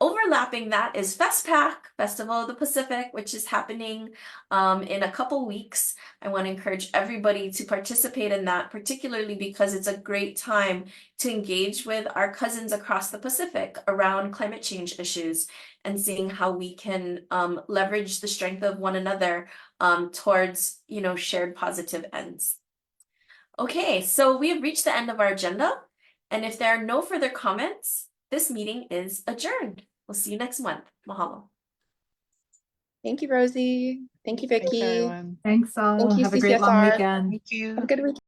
A: Overlapping that is FestPac, Festival of the Pacific, which is happening in a couple weeks. I want to encourage everybody to participate in that, particularly because it's a great time to engage with our cousins across the Pacific around climate change issues and seeing how we can leverage the strength of one another towards, shared positive ends. Okay, so we have reached the end of our agenda. And if there are no further comments, this meeting is adjourned. We'll see you next month. Mahalo.
C: Thank you, Rosie. Thank you, Vicki.
G: Thanks, everyone.
E: Thanks all.
C: Thank you,
E: Have a great long
C: CCSR.
E: weekend.
B: Thank you.
C: Have a good weekend.